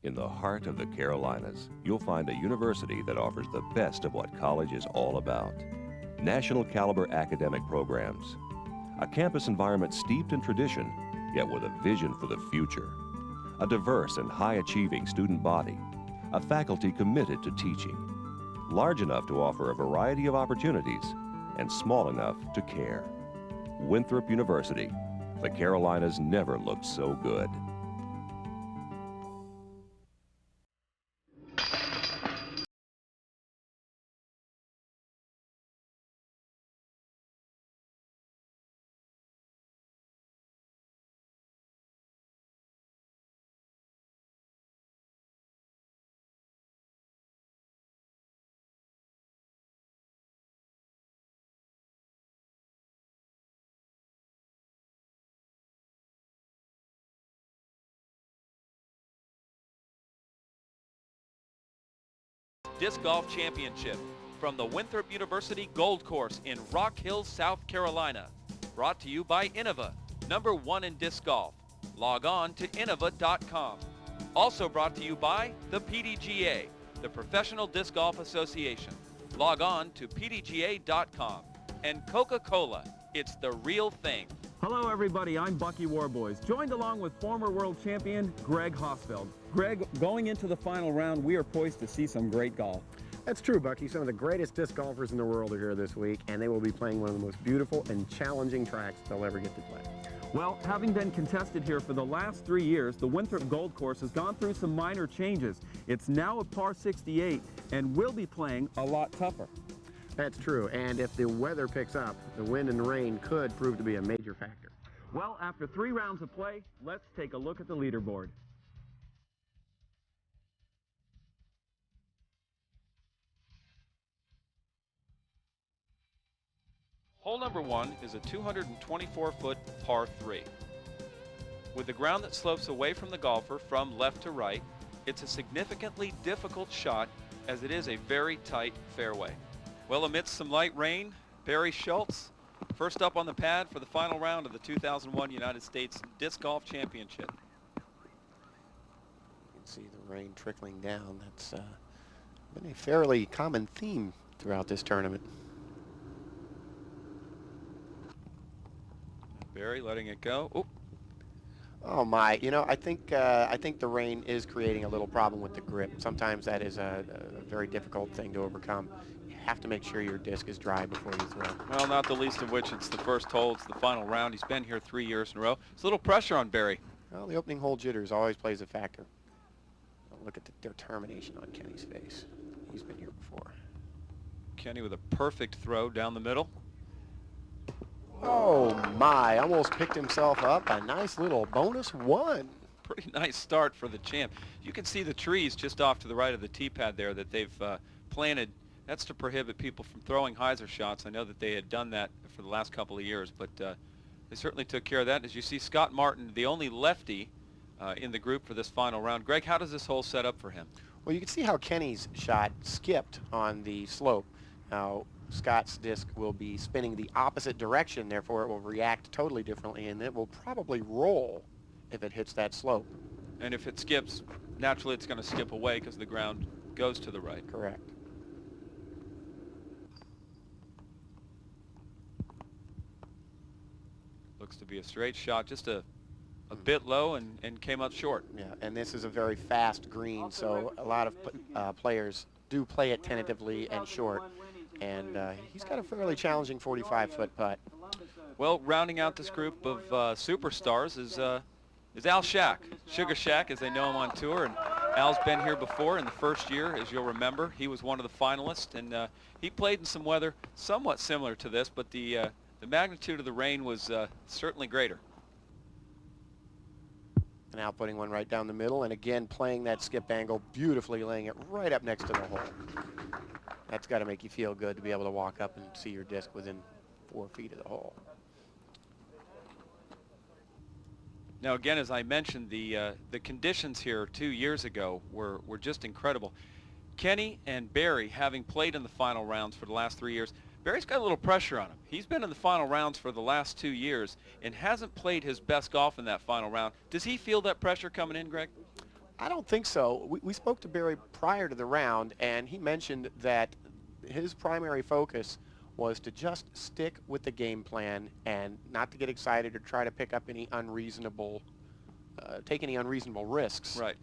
In the heart of the Carolinas, you'll find a university that offers the best of what college is all about. National caliber academic programs, a campus environment steeped in tradition, yet with a vision for the future, a diverse and high-achieving student body, a faculty committed to teaching, large enough to offer a variety of opportunities, and small enough to care. Winthrop University. The Carolinas never looked so good. Disc Golf Championship from the Winthrop University Gold Course in Rock Hill, South Carolina. Brought to you by Innova, #1 in disc golf. Log on to innova.com. Also brought to you by the PDGA, the Professional Disc Golf Association. Log on to pdga.com. And Coca-Cola, it's the real thing. Hello everybody, I'm Bucky Worboys, joined along with former world champion Gregg Hosfeld. Gregg, going into the final round, we are poised to see some great golf. That's true, Bucky. Some of the greatest disc golfers in the world are here this week, and they will be playing one of the most beautiful and challenging tracks they'll ever get to play. Well, having been contested here for the last 3 years, the Winthrop Gold Course has gone through some minor changes. It's now a par 68 and will be playing a lot tougher. That's true, and if the weather picks up, the wind and rain could prove to be a major factor. Well, after 3 rounds of play, let's take a look at the leaderboard. Hole number 1 is a 224-foot par 3. With the ground that slopes away from the golfer from left to right, it's a significantly difficult shot as it is a very tight fairway. Well, amidst some light rain, Barry Schultz, first up on the pad for the final round of the 2001 United States Disc Golf Championship. You can see the rain trickling down. That's been a fairly common theme throughout this tournament. Barry letting it go. Oop. Oh my! You know, I think the rain is creating a little problem with the grip. Sometimes that is a very difficult thing to overcome. You have to make sure your disc is dry before you throw. Well, not the least of which it's the first hole. It's the final round. He's been here 3 years in a row. It's a little pressure on Barry. Well, the opening hole jitters always plays a factor. Look at the determination on Kenny's face. He's been here before. Kenny with a perfect throw down the middle. Oh my, almost picked himself up. A nice little bonus one. Pretty nice start for the champ. You can see the trees just off to the right of the tee pad there that they've planted. That's to prohibit people from throwing hyzer shots. I know that they had done that for the last couple of years, but they certainly took care of that. As you see, Scott Martin, the only lefty in the group for this final round. Greg, how does this hole set up for him? Well, you can see how Kenny's shot skipped on the slope. Now, Scott's disc will be spinning the opposite direction, therefore it will react totally differently, and it will probably roll if it hits that slope. And if it skips, naturally it's going to skip away because the ground goes to the right. Correct. Looks to be a straight shot, just a bit low and came up short. Yeah, and this is a very fast green, so a lot of players do play it tentatively and short. And he's got a fairly challenging 45-foot putt. Well, rounding out this group of superstars is Al Shack, Sugar Shack, as they know him on tour. And Al's been here before in the first year, as you'll remember. He was one of the finalists, and he played in some weather somewhat similar to this, but the magnitude of the rain was certainly greater. And Al putting one right down the middle, and again playing that skip angle beautifully, laying it right up next to the hole. That's got to make you feel good to be able to walk up and see your disc within 4 feet of the hole. Now, again, as I mentioned, the conditions here 2 years ago were just incredible. Kenny and Barry, having played in the final rounds for the last 3 years, Barry's got a little pressure on him. He's been in the final rounds for the last 2 years and hasn't played his best golf in that final round. Does he feel that pressure coming in, Greg? I don't think so. We spoke to Barry prior to the round, and he mentioned that his primary focus was to just stick with the game plan and not to get excited or try to pick up any unreasonable, take any unreasonable risks. Right.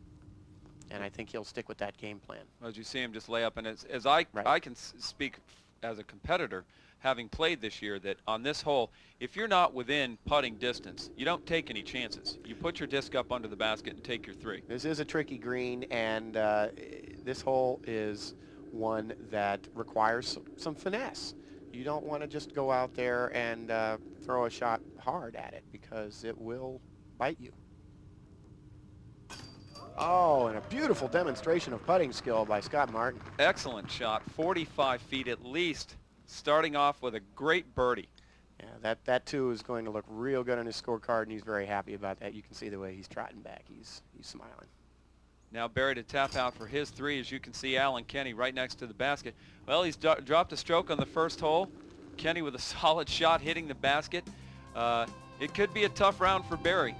And I think he'll stick with that game plan. As you see him just lay up, and as I can speak as a competitor, having played this year, that on this hole, if you're not within putting distance, you don't take any chances. You put your disc up under the basket and take your 3. This is a tricky green, and this hole is one that requires some finesse. You don't want to just go out there and throw a shot hard at it, because it will bite you. Oh, and a beautiful demonstration of putting skill by Scott Martin. Excellent shot, 45 feet at least, starting off with a great birdie. Yeah, that too is going to look real good on his scorecard, and he's very happy about that. You can see the way he's trotting back. He's smiling. Now Barry to tap out for his 3. As you can see, Alan Kenny right next to the basket. Well, he's dropped a stroke on the first hole. Kenny with a solid shot hitting the basket. It could be a tough round for Barry.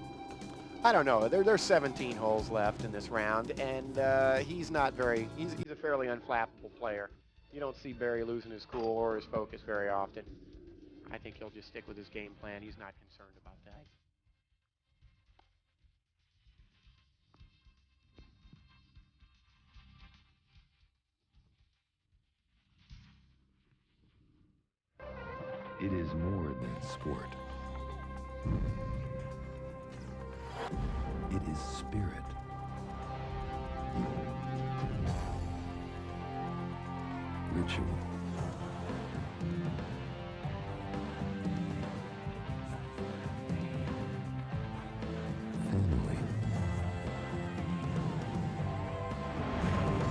I don't know. There's 17 holes left in this round, and he's not very. He's a fairly unflappable player. You don't see Barry losing his cool or his focus very often. I think he'll just stick with his game plan. He's not concerned about that. It is more than sport. It is spirit. Ritual. Family.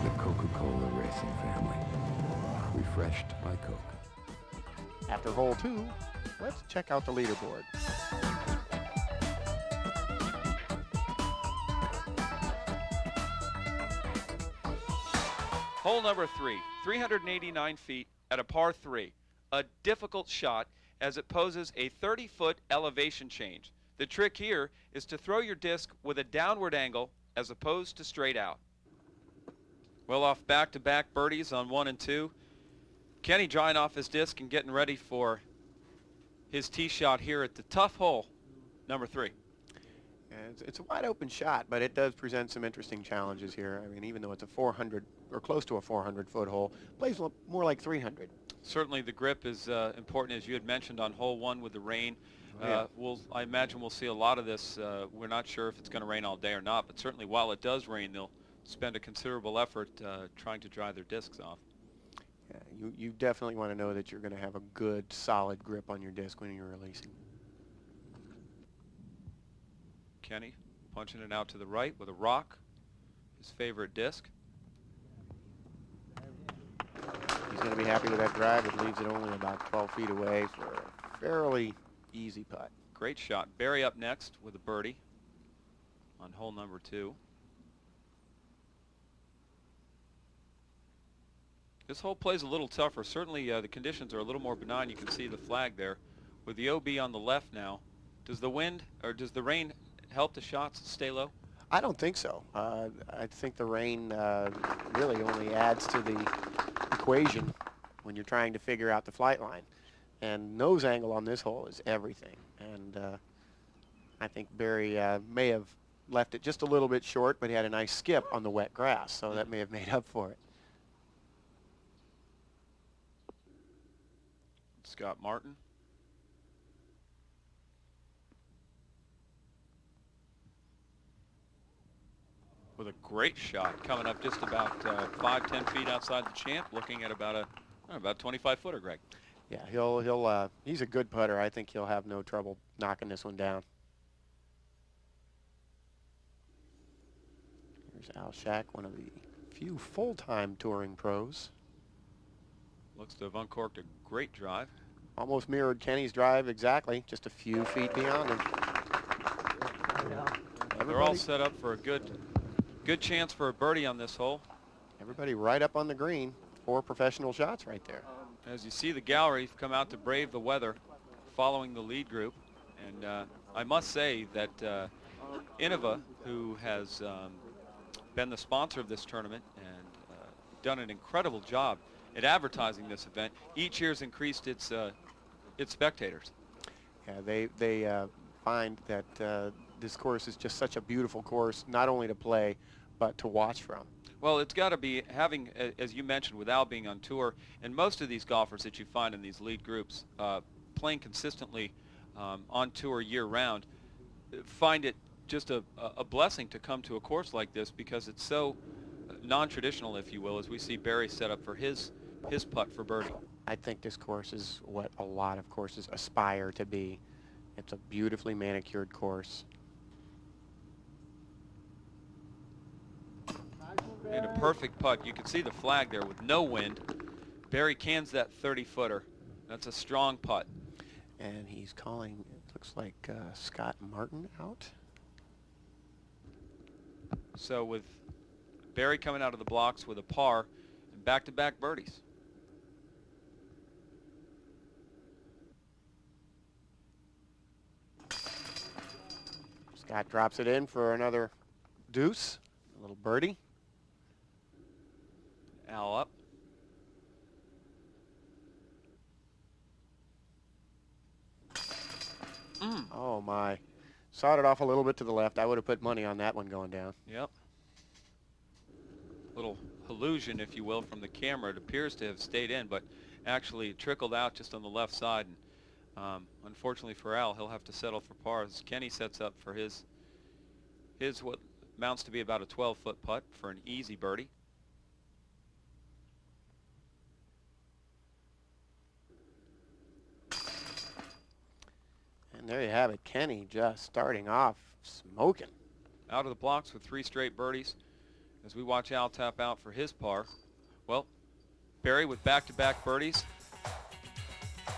The Coca-Cola Racing family. Refreshed by Coke. After hole 2, let's check out the leaderboard. Hole number 3, 389 feet at a par 3. A difficult shot as it poses a 30-foot elevation change. The trick here is to throw your disc with a downward angle as opposed to straight out. Well off back-to-back birdies on 1 and 2. Kenny drying off his disc and getting ready for his tee shot here at the tough hole, number 3. It's a wide open shot, but it does present some interesting challenges here. I mean, even though it's a 400 or close to a 400-foot hole, plays more like 300. Certainly the grip is important, as you had mentioned on hole 1 with the rain. I imagine we'll see a lot of this. We're not sure if it's going to rain all day or not, but certainly while it does rain, they'll spend a considerable effort trying to dry their discs off. Yeah, you definitely want to know that you're going to have a good, solid grip on your disc when you're releasing. Kenny punching it out to the right with a rock, his favorite disc. He's going to be happy with that drive. It leaves it only about 12 feet away for a fairly easy putt. Great shot. Barry up next with a birdie on hole number 2. This hole plays a little tougher. Certainly the conditions are a little more benign. You can see the flag there with the OB on the left now. Does the wind or does the rain help the shots stay low? I don't think so. I think the rain really only adds to the equation when you're trying to figure out the flight line. And nose angle on this hole is everything. And I think Barry may have left it just a little bit short, but he had a nice skip on the wet grass, so that may have made up for it. Scott Martin. With a great shot coming up just about 5-10 feet outside the champ, looking at about 25-footer, Greg. Yeah, he's a good putter. I think he'll have no trouble knocking this one down. Here's Al Shack, one of the few full-time touring pros. Looks to have uncorked a great drive. Almost mirrored Kenny's drive exactly, just a few feet beyond him. They're all set up for a good chance for a birdie on this hole. Everybody right up on the green. 4 professional shots right there. As you see, the gallery come out to brave the weather following the lead group. And I must say that Innova, who has been the sponsor of this tournament and done an incredible job at advertising this event. Each year's increased its spectators. Yeah, they find that this course is just such a beautiful course, not only to play, but to watch from. Well, it's got to be having, as you mentioned, without being on tour, and most of these golfers that you find in these lead groups playing consistently on tour year-round find it just a blessing to come to a course like this because it's so non-traditional, if you will, as we see Barry set up for his putt for birdie. I think this course is what a lot of courses aspire to be. It's a beautifully manicured course. And a perfect putt. You can see the flag there with no wind. Barry cans that 30-footer. That's a strong putt. And he's calling, it looks like Scott Martin out. So with Barry coming out of the blocks with a par and back-to-back birdies. Scott drops it in for another deuce, a little birdie. Al up. Oh my. Sawed it off a little bit to the left. I would have put money on that one going down. Yep. Little illusion, if you will, from the camera. It appears to have stayed in, but actually it trickled out just on the left side. And unfortunately for Al, he'll have to settle for par as Kenny sets up for his what amounts to be about a 12-foot putt for an easy birdie. And there you have it. Kenny just starting off smoking. Out of the blocks with 3 straight birdies as we watch Al tap out for his par. Well, Barry with back-to-back birdies.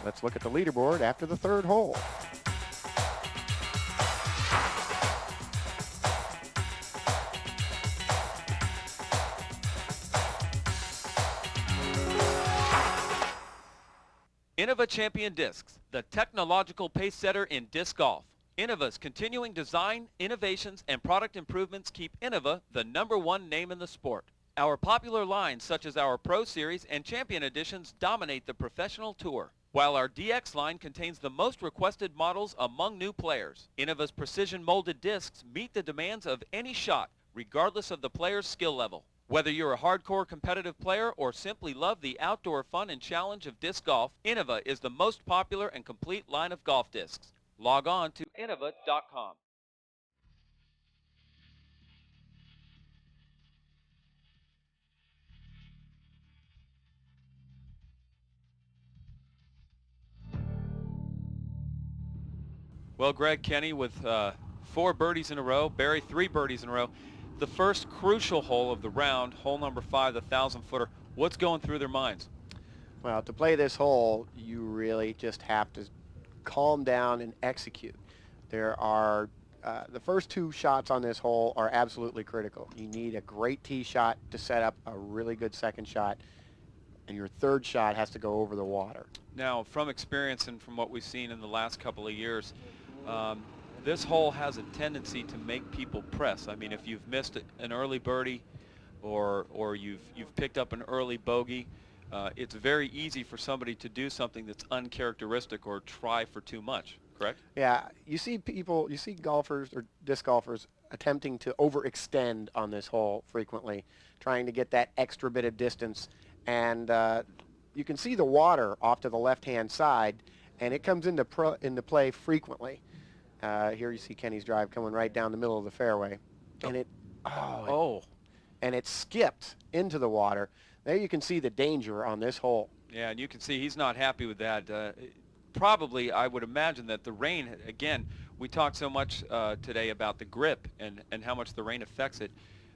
Let's look at the leaderboard after the 3rd hole. Innova Champion Discs, the technological pace setter in disc golf. Innova's continuing design, innovations, and product improvements keep Innova the #1 name in the sport. Our popular lines such as our Pro Series and Champion Editions dominate the professional tour, while our DX line contains the most requested models among new players. Innova's precision molded discs meet the demands of any shot, regardless of the player's skill level. Whether you're a hardcore competitive player or simply love the outdoor fun and challenge of disc golf, Innova is the most popular and complete line of golf discs. Log on to innova.com. Well, Gregg, Kenny with 4 birdies in a row, Barry 3 birdies in a row. The first crucial hole of the round, hole number 5, the 1,000-footer. What's going through their minds? Well, to play this hole, you really just have to calm down and execute. There are, the first 2 shots on this hole are absolutely critical. You need a great tee shot to set up a really good second shot, and your 3rd shot has to go over the water. Now, from experience and from what we've seen in the last couple of years, this hole has a tendency to make people press. I mean, if you've missed an early birdie or you've picked up an early bogey, it's very easy for somebody to do something that's uncharacteristic or try for too much, correct? Yeah, you see golfers or disc golfers attempting to overextend on this hole frequently, trying to get that extra bit of distance. And you can see the water off to the left-hand side, and it comes into play frequently. Here you see Kenny's drive coming right down the middle of the fairway, and it skipped into the water. There you can see the danger on this hole. Yeah, and you can see he's not happy with that. Probably, I would imagine that the rain, again, we talked so much today about the grip and how much the rain affects it.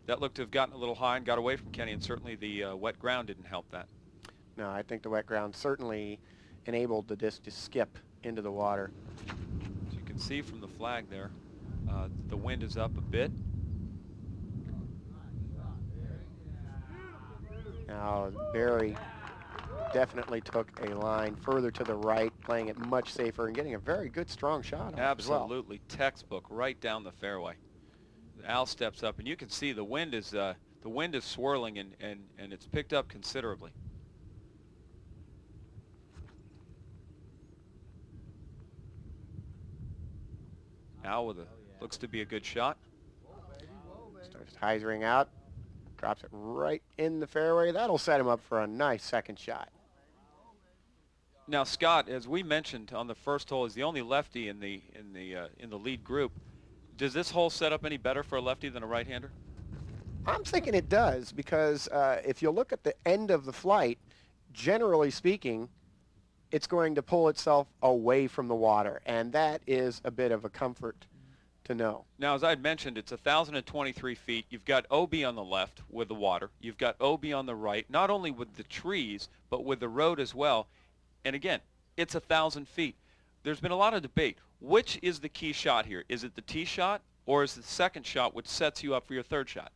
That looked to have gotten a little high and got away from Kenny, and certainly the wet ground didn't help that. No, I think the wet ground certainly enabled the disc to skip into the water. As you can see from the flag there, the wind is up a bit. Now, Barry definitely took a line further to the right, playing it much safer and getting a very good, strong shot on it as well. Absolutely textbook right down the fairway. Al steps up, and you can see the wind is swirling, and it's picked up considerably. Al with looks to be a good shot. Starts hyzering out, drops it right in the fairway. That'll set him up for a nice second shot. Now Scott, as we mentioned on the first hole, is the only lefty in the lead group. Does this hole set up any better for a lefty than a right-hander? I'm thinking it does, because if you look at the end of the flight, generally speaking, it's going to pull itself away from the water, and that is a bit of a comfort to know. Now, as I had mentioned, it's 1,023 feet. You've got OB on the left with the water. You've got OB on the right, not only with the trees, but with the road as well. And again, it's 1,000 feet. There's been a lot of debate. Which is the key shot here? Is it the tee shot, or is it the second shot, which sets you up for your third shot?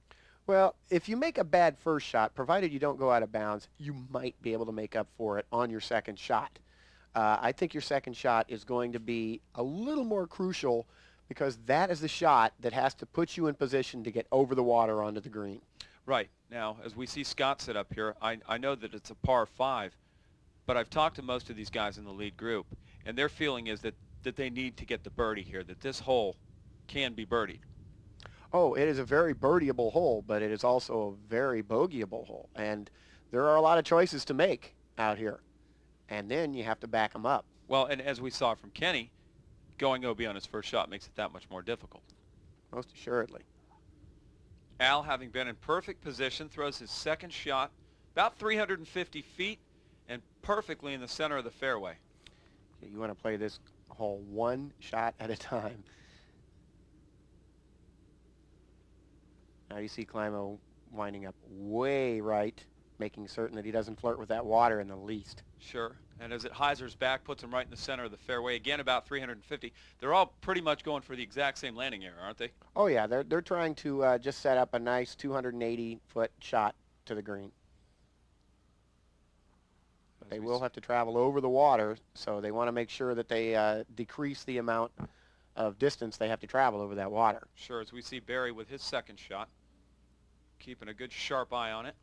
Well, if you make a bad first shot, provided you don't go out of bounds, you might be able to make up for it on your second shot. I think your second shot is going to be a little more crucial, because that is the shot that has to put you in position to get over the water onto the green. Right. Now, as we see Scott sit up here, I know that it's a par 5, but I've talked to most of these guys in the lead group, and their feeling is that they need to get the birdie here, that this hole can be birdied. Oh, it is a very birdieable hole, but it is also a very bogeyable hole. And there are a lot of choices to make out here. And then you have to back them up. Well, and as we saw from Kenny, going OB on his first shot makes it that much more difficult. Most assuredly. Al, having been in perfect position, throws his second shot about 350 feet and perfectly in the center of the fairway. You want to play this hole one shot at a time. Now you see Climo winding up way right, making certain that he doesn't flirt with that water in the least. Sure. And as it hyzers back, puts him right in the center of the fairway, again about 350. They're all pretty much going for the exact same landing area, aren't they? Oh, yeah. They're trying to just set up a nice 280-foot shot to the green. But they will have to travel over the water, so they want to make sure that they decrease the amount of distance they have to travel over that water. Sure, as we see Barry with his second shot, keeping a good sharp eye on it.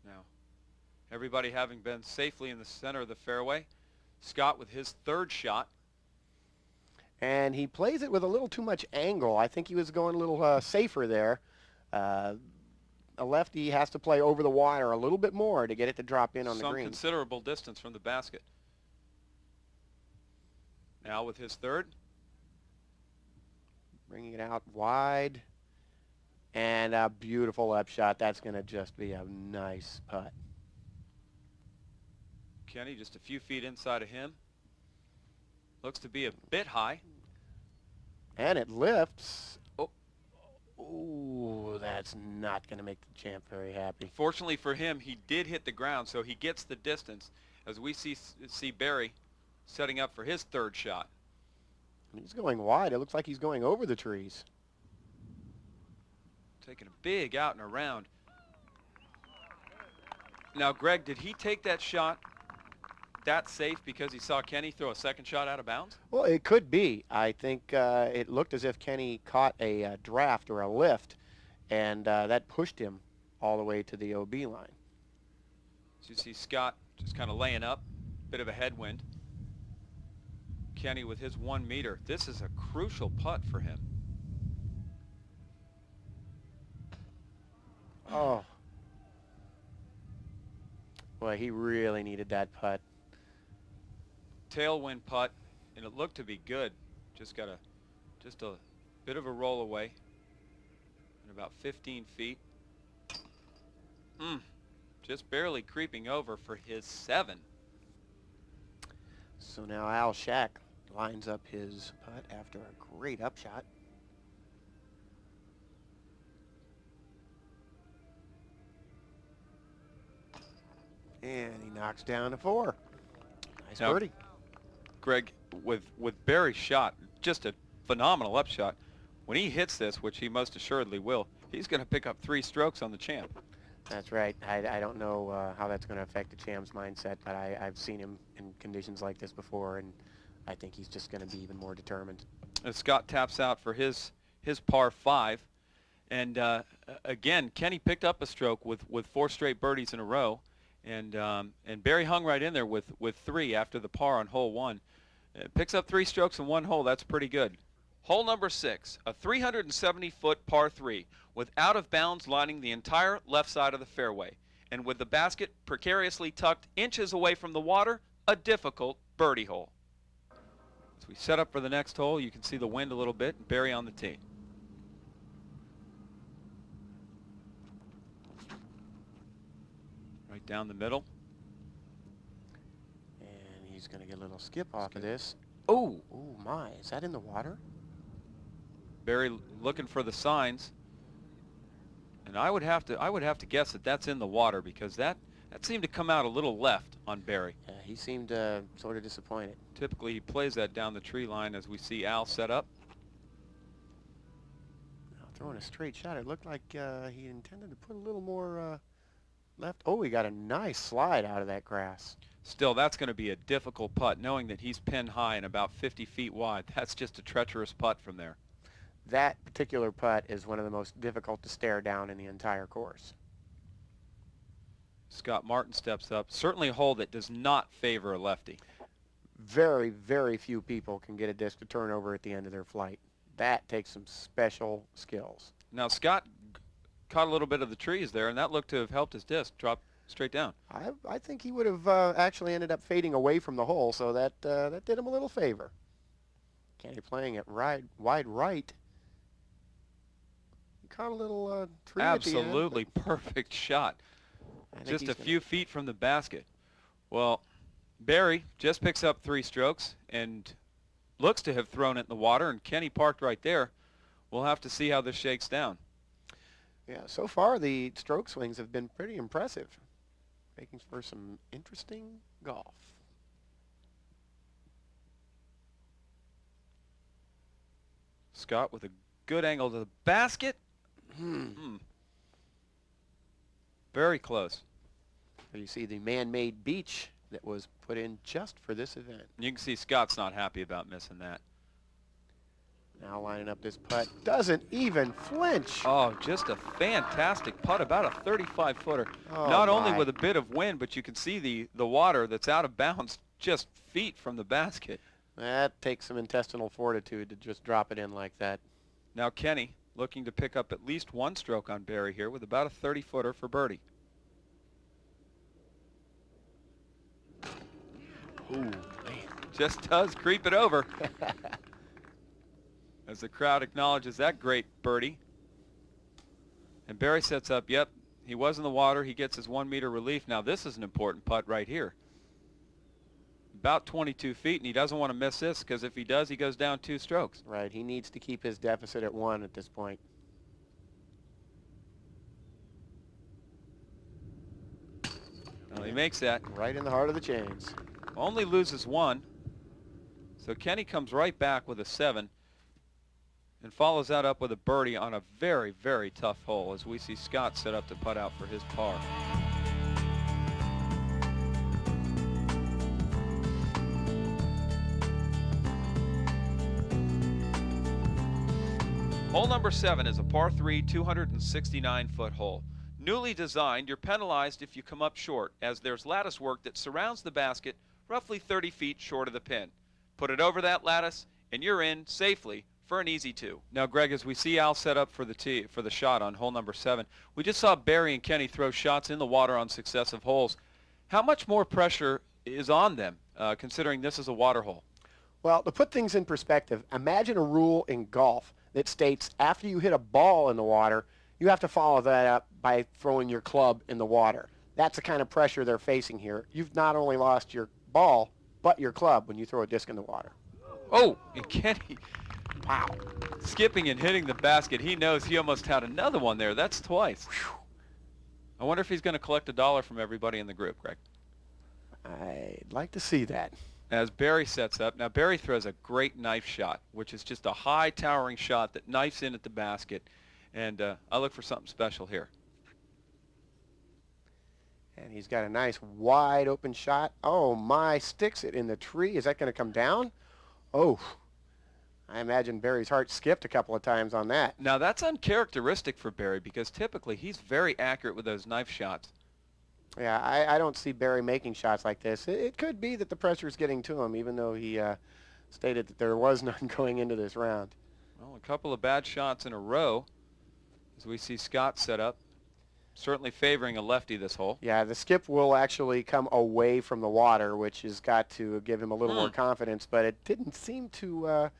Now, everybody having been safely in the center of the fairway, Scott with his third shot. And he plays it with a little too much angle. I think he was going a little safer there. A lefty has to play over the water a little bit more to get it to drop in on the green. Some considerable distance from the basket. Now with his third. Bringing it out wide. And a beautiful up shot. That's going to just be a nice putt. Kenny just a few feet inside of him. Looks to be a bit high. And it lifts. Oh, ooh, that's not going to make the champ very happy. Fortunately for him, he did hit the ground, so he gets the distance. As we see Barry setting up for his third shot. He's going wide. It looks like he's going over the trees. Taking a big out and around. Now, Greg, did he take that shot that safe because he saw Kenny throw a second shot out of bounds? Well, it could be. I think it looked as if Kenny caught a draft or a lift, and that pushed him all the way to the OB line. So you see Scott just kind of laying up, bit of a headwind. Kenny with his 1 meter. This is a crucial putt for him. Oh. Boy, he really needed that putt. Tailwind putt, and it looked to be good. Just got a bit of a roll away. And about 15 feet. Just barely creeping over for his 7. So now Al Shack lines up his putt after a great upshot. And he knocks down a 4. Nice Now, birdie. Greg, with Barry's shot, just a phenomenal upshot. When he hits this, which he most assuredly will, he's going to pick up 3 strokes on the champ. That's right. I don't know how that's going to affect the champ's mindset, but I've seen him in conditions like this before, and I think he's just going to be even more determined. as Scott taps out for his par 5. And again, Kenny picked up a stroke with 4 straight birdies in a row, and Barry hung right in there with 3 after the par on hole 1. Picks up 3 strokes in 1 hole. That's pretty good. Hole number 6, a 370-foot par 3 with out of bounds lining the entire left side of the fairway, and with the basket precariously tucked inches away from the water, a difficult birdie hole. As we set up for the next hole, you can see the wind a little bit, and Barry on the tee. Right down the middle. And he's going to get a little skip off of this. Oh! Oh my, is that in the water? Barry looking for the signs. And I would have to guess that that's in the water, because that seemed to come out a little left on Barry. Yeah, he seemed sort of disappointed. Typically he plays that down the tree line, as we see Al set up. Now, throwing a straight shot. It looked like he intended to put a little more left. Oh, he got a nice slide out of that grass. Still, that's going to be a difficult putt, knowing that he's pinned high and about 50 feet wide. That's just a treacherous putt from there. That particular putt is one of the most difficult to stare down in the entire course. Scott Martin steps up. Certainly a hole that does not favor a lefty. Very, very few people can get a disc to turn over at the end of their flight. That takes some special skills. Now, Scott caught a little bit of the trees there, and that looked to have helped his disc drop straight down. I think he would have actually ended up fading away from the hole, so that did him a little favor. Kenny playing it wide right. He caught a little tree Absolutely at the end, perfect shot. Just a few gonna... feet from the basket. Well, Barry just picks up 3 strokes and looks to have thrown it in the water, and Kenny parked right there. We'll have to see how this shakes down. Yeah, so far the stroke swings have been pretty impressive, making for some interesting golf. Scott with a good angle to the basket. Very close. You see the man-made beach that was put in just for this event. You can see Scott's not happy about missing that. Now lining up this putt, doesn't even flinch. Oh, just a fantastic putt, about a 35-footer. Oh, not only my. with a bit of wind, but you can see the water that's out of bounds just feet from the basket. That takes some intestinal fortitude to just drop it in like that. Now Kenny looking to pick up at least 1 stroke on Barry here with about a 30-footer for birdie. Ooh, man. Just does creep it over. As the crowd acknowledges that great birdie. And Barry sets up, yep, he was in the water. He gets his 1 meter relief. Now this is an important putt right here. About 22 feet, and he doesn't want to miss this, because if he does, he goes down 2 strokes. Right, he needs to keep his deficit at 1 at this point. Well, he makes that. Right in the heart of the chains. Only loses 1. So Kenny comes right back with a 7 and follows that up with a birdie on a very, very tough hole, as we see Scott set up to putt out for his par. Hole number 7 is a par 3, 269-foot hole. Newly designed, you're penalized if you come up short, as there's lattice work that surrounds the basket roughly 30 feet short of the pin. Put it over that lattice, and you're in safely for an easy 2. Now, Greg, as we see Al set up for the shot on hole number 7, we just saw Barry and Kenny throw shots in the water on successive holes. How much more pressure is on them, considering this is a water hole? Well, to put things in perspective, imagine a rule in golf that states after you hit a ball in the water, you have to follow that up by throwing your club in the water. That's the kind of pressure they're facing here. You've not only lost your ball, but your club when you throw a disc in the water. Oh, and Kenny, wow, skipping and hitting the basket. He knows he almost had another one there. That's twice. Whew. I wonder if he's going to collect $1 from everybody in the group, Greg. I'd like to see that. As Barry sets up, now Barry throws a great knife shot, which is just a high towering shot that knifes in at the basket. And I look for something special here. And he's got a nice wide open shot. Oh my, sticks it in the tree. Is that going to come down? Oh, I imagine Barry's heart skipped a couple of times on that. Now that's uncharacteristic for Barry because typically he's very accurate with those knife shots. Yeah, I don't see Barry making shots like this. It could be that the pressure is getting to him, even though he stated that there was none going into this round. Well, a couple of bad shots in a row as we see Scott set up. Certainly favoring a lefty this hole. Yeah, the skip will actually come away from the water, which has got to give him a little more confidence, but it didn't seem to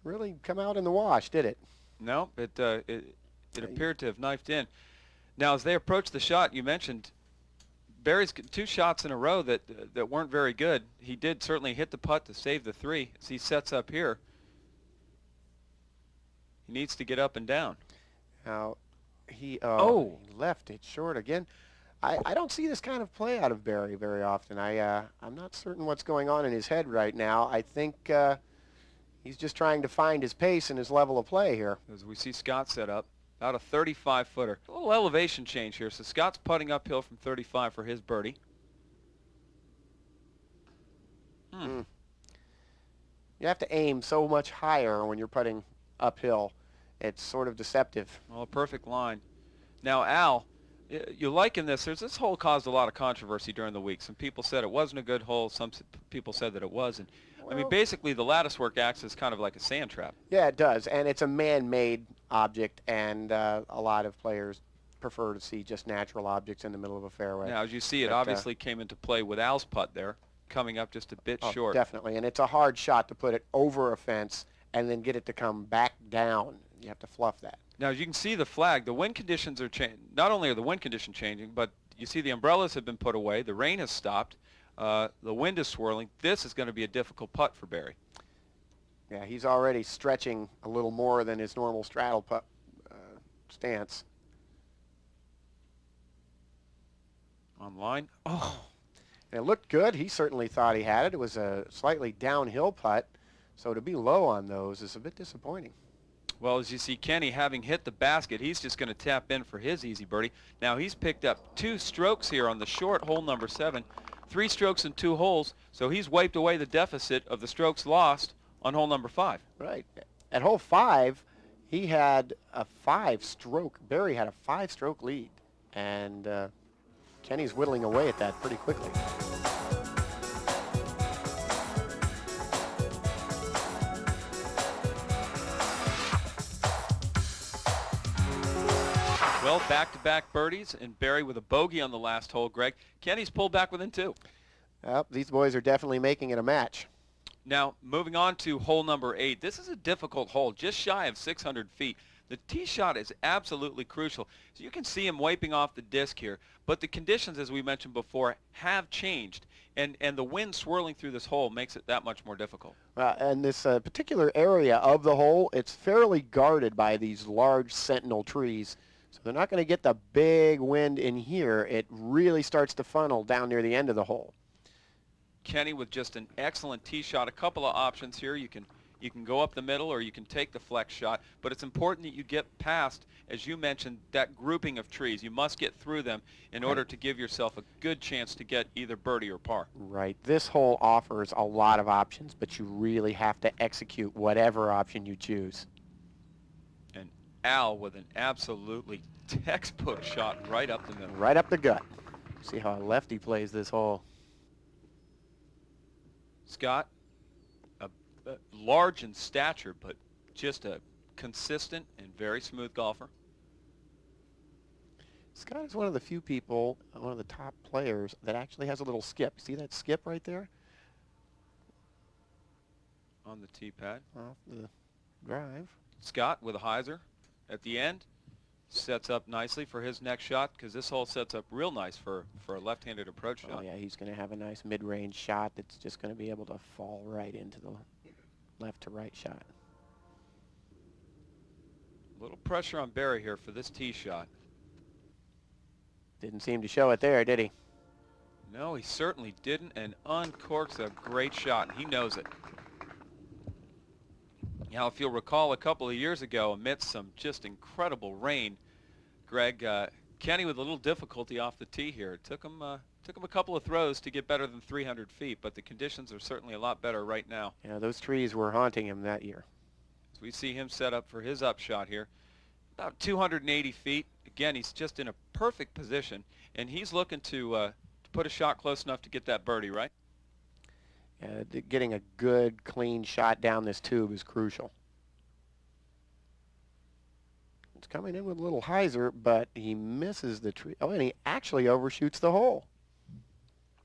really come out in the wash, did it? No, it appeared to have knifed in. Now, as they approach the shot, you mentioned Barry's 2 shots in a row that weren't very good. He did certainly hit the putt to save the 3 as he sets up here. He needs to get up and down. Now, he Oh. left it short again. I don't see this kind of play out of Barry very often. I'm not certain what's going on in his head right now. I think he's just trying to find his pace and his level of play here. As we see Scott set up, about a 35-footer. A little elevation change here. So Scott's putting uphill from 35 for his birdie. You have to aim so much higher when you're putting uphill. It's sort of deceptive. Well, a perfect line. Now, Al, you liken this. This hole caused a lot of controversy during the week. Some people said it wasn't a good hole. Some people said that it was. And I mean, basically, the lattice work acts as kind of like a sand trap. Yeah, it does. And it's a man-made object, and a lot of players prefer to see just natural objects in the middle of a fairway. Now, as you see, it obviously came into play with Al's putt there, coming up just a bit short. Definitely. And it's a hard shot to put it over a fence and then get it to come back down. You have to fluff that. Now, as you can see the flag, the wind conditions are changing. Not only are the wind conditions changing, but you see the umbrellas have been put away. The rain has stopped. The wind is swirling. This is going to be a difficult putt for Barry. Yeah, he's already stretching a little more than his normal straddle putt stance. On line. Oh. And it looked good. He certainly thought he had it. It was a slightly downhill putt, so to be low on those is a bit disappointing. Well, as you see Kenny having hit the basket, he's just going to tap in for his easy birdie. Now he's picked up 2 strokes here on the short hole number 7, 3 strokes in 2 holes, so he's wiped away the deficit of the strokes lost on hole number 5. Right. At hole 5, he had a 5-stroke. Barry had a 5-stroke lead, and Kenny's whittling away at that pretty quickly. Well, back-to-back birdies, and Barry with a bogey on the last hole, Greg. Kenny's pulled back within 2. Well, these boys are definitely making it a match. Now, moving on to hole number 8. This is a difficult hole, just shy of 600 feet. The tee shot is absolutely crucial. So you can see him wiping off the disc here, but the conditions, as we mentioned before, have changed, and the wind swirling through this hole makes it that much more difficult. And this particular area of the hole, it's fairly guarded by these large sentinel trees. So they're not going to get the big wind in here. It really starts to funnel down near the end of the hole. Kenny with just an excellent tee shot. A couple of options here. You can go up the middle or you can take the flex shot, but it's important that you get past, as you mentioned, that grouping of trees. You must get through them in order to give yourself a good chance to get either birdie or par. Right. This hole offers a lot of options, but you really have to execute whatever option you choose. And Al with an absolutely textbook shot right up the middle. Right up the gut. See how a lefty plays this hole. Scott, large in stature, but just a consistent and very smooth golfer. Scott is one of the few people, one of the top players, that actually has a little skip. See that skip right there? On the tee pad. Off the drive. Scott with a hyzer at the end. Sets up nicely for his next shot because this hole sets up real nice for a left-handed approach shot. Oh, yeah, he's going to have a nice mid-range shot that's just going to be able to fall right into the left-to-right shot. A little pressure on Barry here for this tee shot. Didn't seem to show it there, did he? No, he certainly didn't, and uncorks a great shot. He knows it. Now, if you'll recall, a couple of years ago, amidst some just incredible rain, Greg, Kenny with a little difficulty off the tee here. It took him a couple of throws to get better than 300 feet, but the conditions are certainly a lot better right now. Yeah, those trees were haunting him that year. we see him set up for his upshot here. About 280 feet. Again, he's just in a perfect position, and he's looking to put a shot close enough to get that birdie, right? Getting a good, clean shot down this tube is crucial. It's coming in with a little hyzer, but he misses the tree. Oh, and he actually overshoots the hole.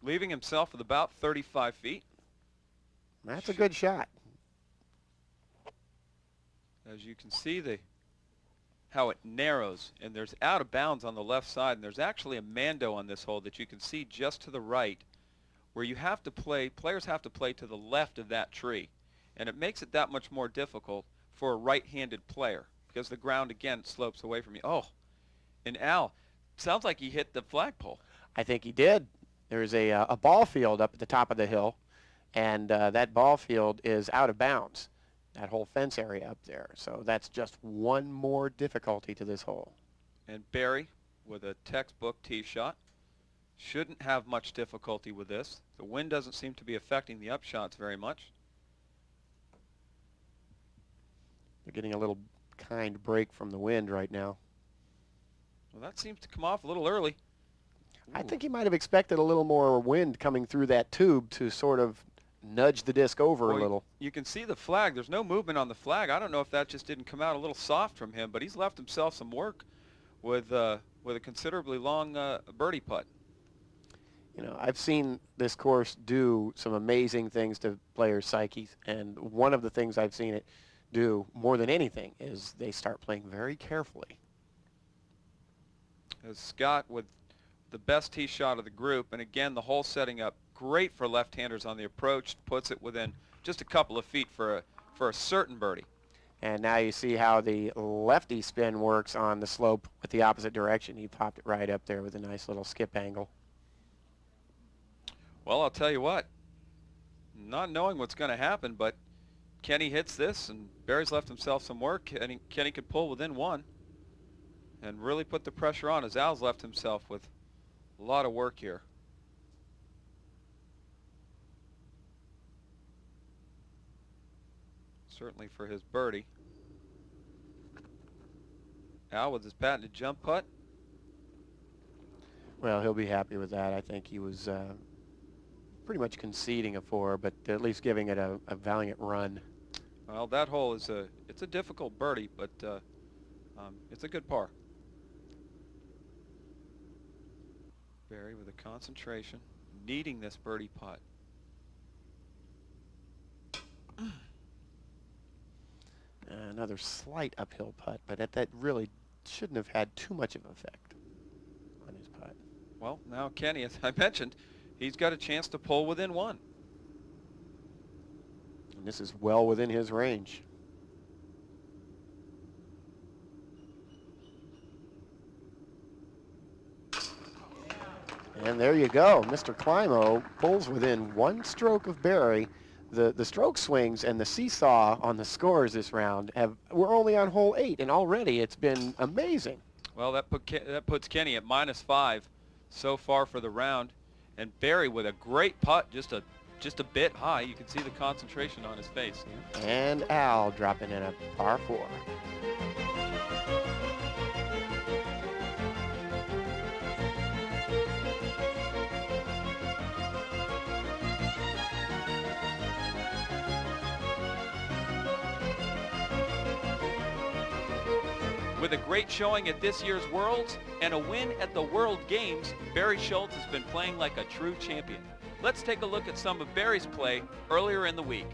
Leaving himself with about 35 feet. That's a good shot. As you can see, how it narrows, and there's out of bounds on the left side, and there's actually a mando on this hole that you can see just to the right, where you have to play, players have to play to the left of that tree, and it makes it that much more difficult for a right-handed player because the ground again slopes away from you. Oh, and Al, sounds like he hit the flagpole. I think he did. There's a ball field up at the top of the hill, and that ball field is out of bounds, that whole fence area up there. So that's just one more difficulty to this hole. And Barry, with a textbook tee shot, shouldn't have much difficulty with this. The wind doesn't seem to be affecting the upshots very much. They're getting a little kind break from the wind right now. Well, that seems to come off a little early. I think he might have expected a little more wind coming through that tube to sort of nudge the disc over a little. You can see the flag. There's no movement on the flag. I don't know if that just didn't come out a little soft from him, but he's left himself some work with a considerably long birdie putt. You know, I've seen this course do some amazing things to players' psyches, and one of the things I've seen it do more than anything is they start playing very carefully. As Scott with the best tee shot of the group, and again the hole setting up great for left-handers on the approach, puts it within just a couple of feet for a certain birdie. And now you see how the lefty spin works on the slope with the opposite direction. He popped it right up there with a nice little skip angle. Well, I'll tell you what, not knowing what's going to happen, but Kenny hits this, and Barry's left himself some work, and Kenny could pull within one and really put the pressure on, as Al's left himself with a lot of work here. Certainly for his birdie. Al with his patented jump putt. Well, he'll be happy with that. I think he was pretty much conceding a 4, but at least giving it a valiant run. Well, that hole is it's a difficult birdie, but it's a good par. Barry with a concentration, needing this birdie putt. Another slight uphill putt, but that really shouldn't have had too much of an effect on his putt. Well, now Kenny, as I mentioned, he's got a chance to pull within one. And this is well within his range. And there you go. Mr. Climo pulls within one stroke of Barry. The stroke swings and the seesaw on the scores this round we're only on hole 8, and already it's been amazing. Well, that puts Kenny at -5 so far for the round, and Barry with a great putt, just a bit high. You can see the concentration on his face. And Al dropping in a par 4. With a great showing at this year's Worlds and a win at the World Games, Barry Schultz has been playing like a true champion. Let's take a look at some of Barry's play earlier in the week.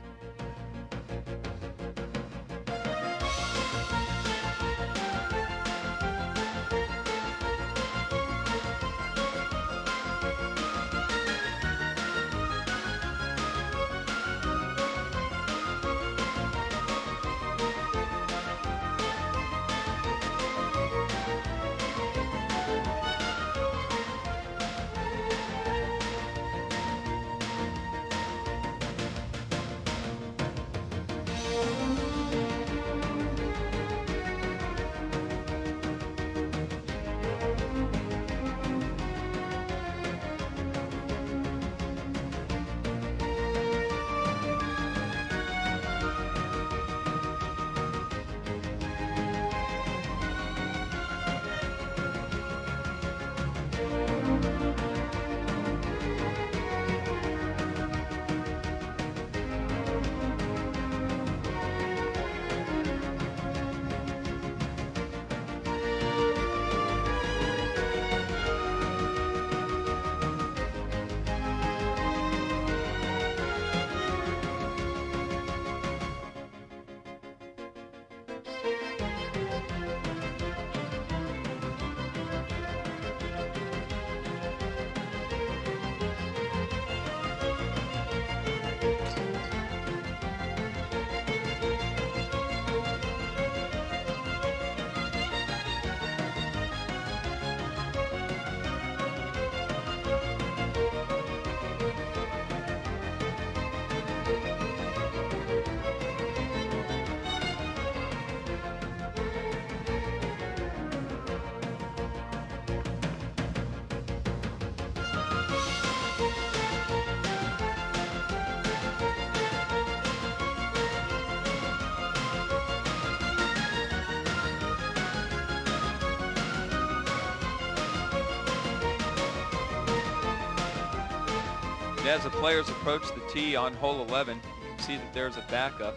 And as the players approach the tee on hole 11, you can see that there's a backup.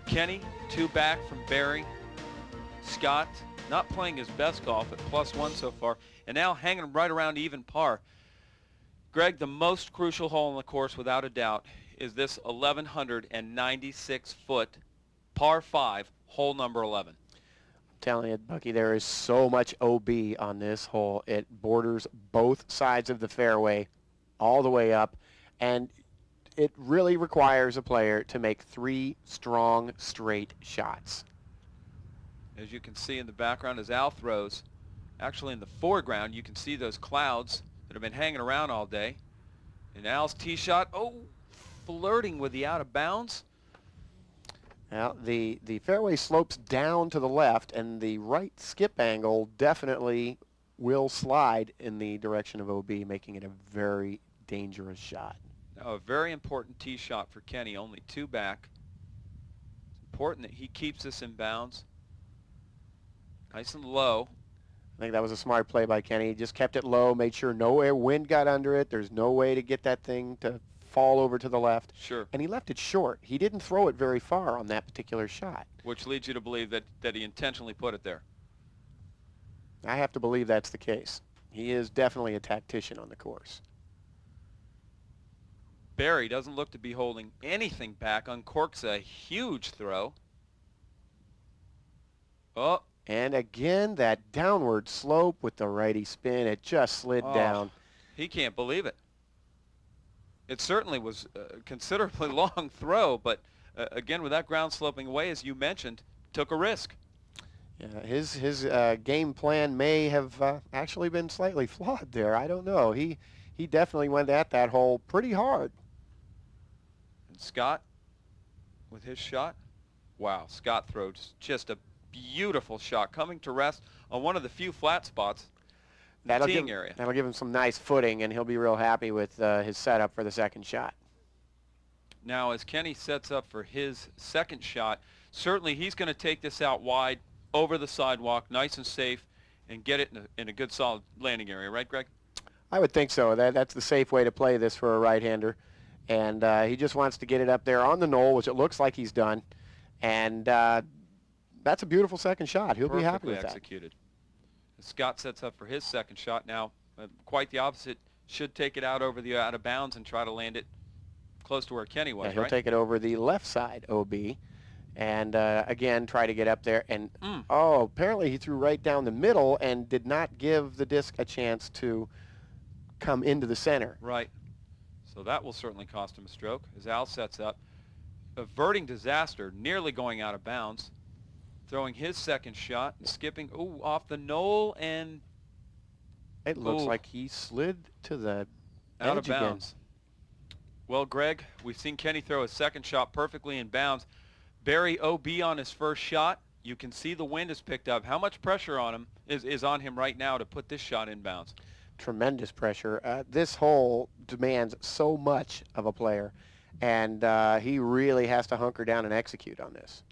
Kenny, 2 back from Barry. Scott, not playing his best golf at +1 so far, and now hanging right around even par. Gregg, the most crucial hole on the course, without a doubt, is this 1,196-foot par 5, hole number 11. Telling you, Bucky, there is so much OB on this hole. It borders both sides of the fairway all the way up, and it really requires a player to make 3 strong, straight shots. As you can see in the background as Al throws, actually in the foreground, you can see those clouds that have been hanging around all day. And Al's tee shot, flirting with the out of bounds. Now, the fairway slopes down to the left, and the right skip angle definitely will slide in the direction of OB, making it a very dangerous shot. Now, a very important tee shot for Kenny, only 2 back. It's important that he keeps this in bounds. Nice and low. I think that was a smart play by Kenny. He just kept it low, made sure no air wind got under it. There's no way to get that thing to fall over to the left. Sure. And he left it short. He didn't throw it very far on that particular shot. Which leads you to believe that he intentionally put it there. I have to believe that's the case. He is definitely a tactician on the course. Barry doesn't look to be holding anything back. Uncorks a huge throw. Oh. And again, that downward slope with the righty spin, it just slid down. He can't believe it. It certainly was a considerably long throw, but again, with that ground sloping away, as you mentioned, took a risk. Yeah, his game plan may have actually been slightly flawed there. I don't know. He definitely went at that hole pretty hard. And Scott, with his shot, wow, Scott throws just a beautiful shot, coming to rest on one of the few flat spots in the teeing area. That'll give him some nice footing, and he'll be real happy with his setup for the second shot. Now, as Kenny sets up for his second shot, certainly he's going to take this out wide, over the sidewalk, nice and safe, and get it in a good, solid landing area. Right, Gregg? I would think so. That's the safe way to play this for a right-hander. And he just wants to get it up there on the knoll, which it looks like he's done. And that's a beautiful second shot. He'll be happy with that. Executed. Scott sets up for his second shot now. Quite the opposite. Should take it out over the out of bounds and try to land it close to where Kenny was, he'll take it over the left side, OB. And again, try to get up there. And, apparently he threw right down the middle and did not give the disc a chance to come into the center. Right. So that will certainly cost him a stroke as Al sets up. Averting disaster, nearly going out of bounds. Throwing his second shot and skipping, off the knoll, and it looks like he slid to the out edge of bounds. Again. Well, Gregg, we've seen Kenny throw his second shot perfectly in bounds. Barry OB on his first shot. You can see the wind is picked up. How much pressure on him is on him right now to put this shot in bounds? Tremendous pressure. This hole demands so much of a player, and he really has to hunker down and execute on this.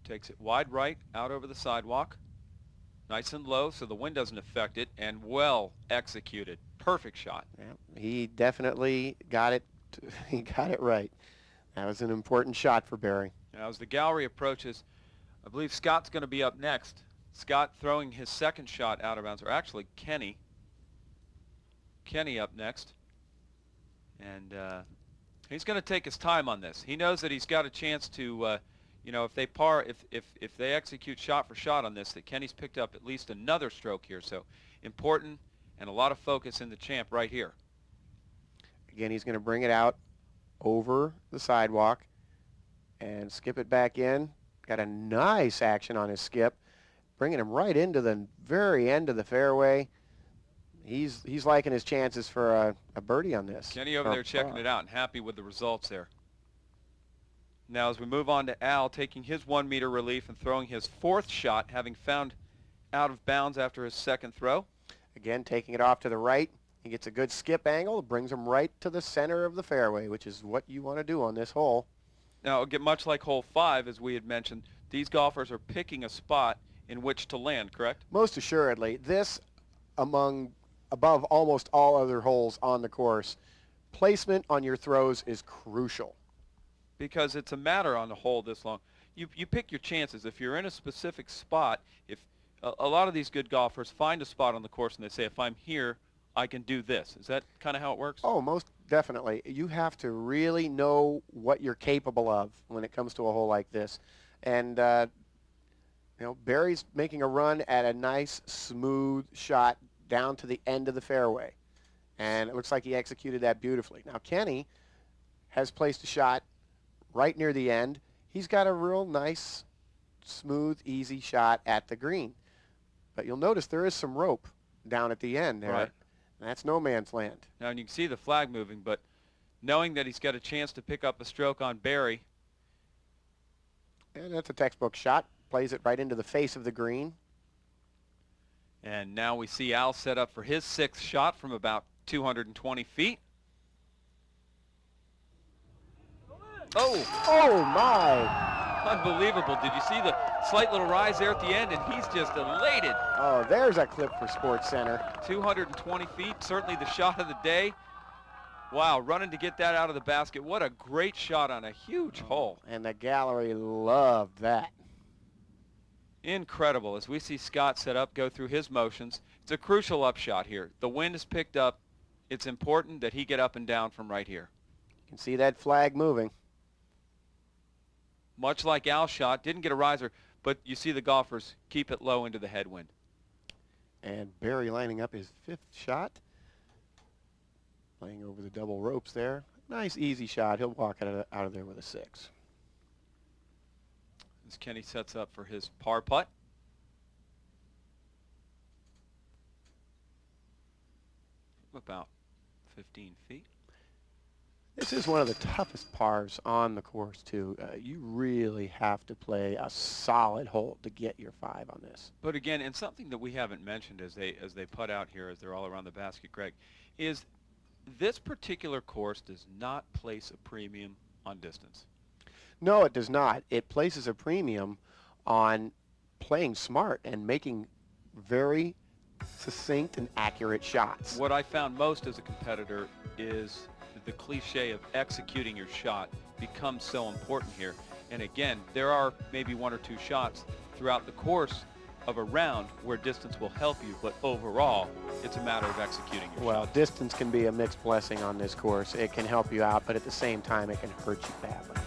Takes it wide right, out over the sidewalk. Nice and low so the wind doesn't affect it, and well executed. Perfect shot. Yeah, he definitely got it. He got it right. That was an important shot for Barry. Now as the gallery approaches, I believe Scott's going to be up next. Scott throwing his second shot out of bounds, or actually Kenny. Kenny up next. And he's going to take his time on this. He knows that he's got a chance to if they execute shot for shot on this, that Kenny's picked up at least another stroke here. So important and a lot of focus in the champ right here. Again, he's going to bring it out over the sidewalk and skip it back in. Got a nice action on his skip, bringing him right into the very end of the fairway. He's liking his chances for a birdie on this. Kenny over there checking it out and happy with the results there. Now as we move on to Al, taking his 1 meter relief and throwing his fourth shot, having found out of bounds after his second throw. Again, taking it off to the right. He gets a good skip angle, brings him right to the center of the fairway, which is what you want to do on this hole. Now, it'll get much like hole 5, as we had mentioned. These golfers are picking a spot in which to land, correct? Most assuredly. This, among above almost all other holes on the course, placement on your throws is crucial. Because it's a matter on the hole this long. You pick your chances. If you're in a specific spot, if a lot of these good golfers find a spot on the course and they say, if I'm here, I can do this. Is that kind of how it works? Oh, most definitely. You have to really know what you're capable of when it comes to a hole like this. And, you know, Barry's making a run at a nice, smooth shot down to the end of the fairway. And it looks like he executed that beautifully. Now, Kenny has placed a shot right near the end. He's got a real nice, smooth, easy shot at the green. But you'll notice there is some rope down at the end there. Right. And that's no man's land. Now, and you can see the flag moving, but knowing that he's got a chance to pick up a stroke on Barry. And that's a textbook shot. Plays it right into the face of the green. And now we see Al set up for his 6th shot from about 220 feet. Oh! Oh, my! Unbelievable. Did you see the slight little rise there at the end? And he's just elated. Oh, there's a clip for Sports Center. 220 feet, certainly the shot of the day. Wow, running to get that out of the basket. What a great shot on a huge hole. And the gallery loved that. Incredible. As we see Scott set up, go through his motions. It's a crucial upshot here. The wind is picked up. It's important that he get up and down from right here. You can see that flag moving. Much like Al's shot, didn't get a riser, but you see the golfers keep it low into the headwind. And Barry lining up his 5th shot. Playing over the double ropes there. Nice, easy shot. He'll walk out of there with a 6. As Kenny sets up for his par putt. About 15 feet. This is one of the toughest pars on the course, too. You really have to play a solid hole to get your 5 on this. But again, and something that we haven't mentioned as they putt out here, as they're all around the basket, Greg, is this particular course does not place a premium on distance. No, it does not. It places a premium on playing smart and making very succinct and accurate shots. What I found most as a competitor is the cliche of executing your shot becomes so important here. And again, there are maybe 1 or 2 shots throughout the course of a round where distance will help you, but overall, it's a matter of executing your Well, shot. distance can be a mixed blessing on this course. It can help you out, but at the same time, it can hurt you badly.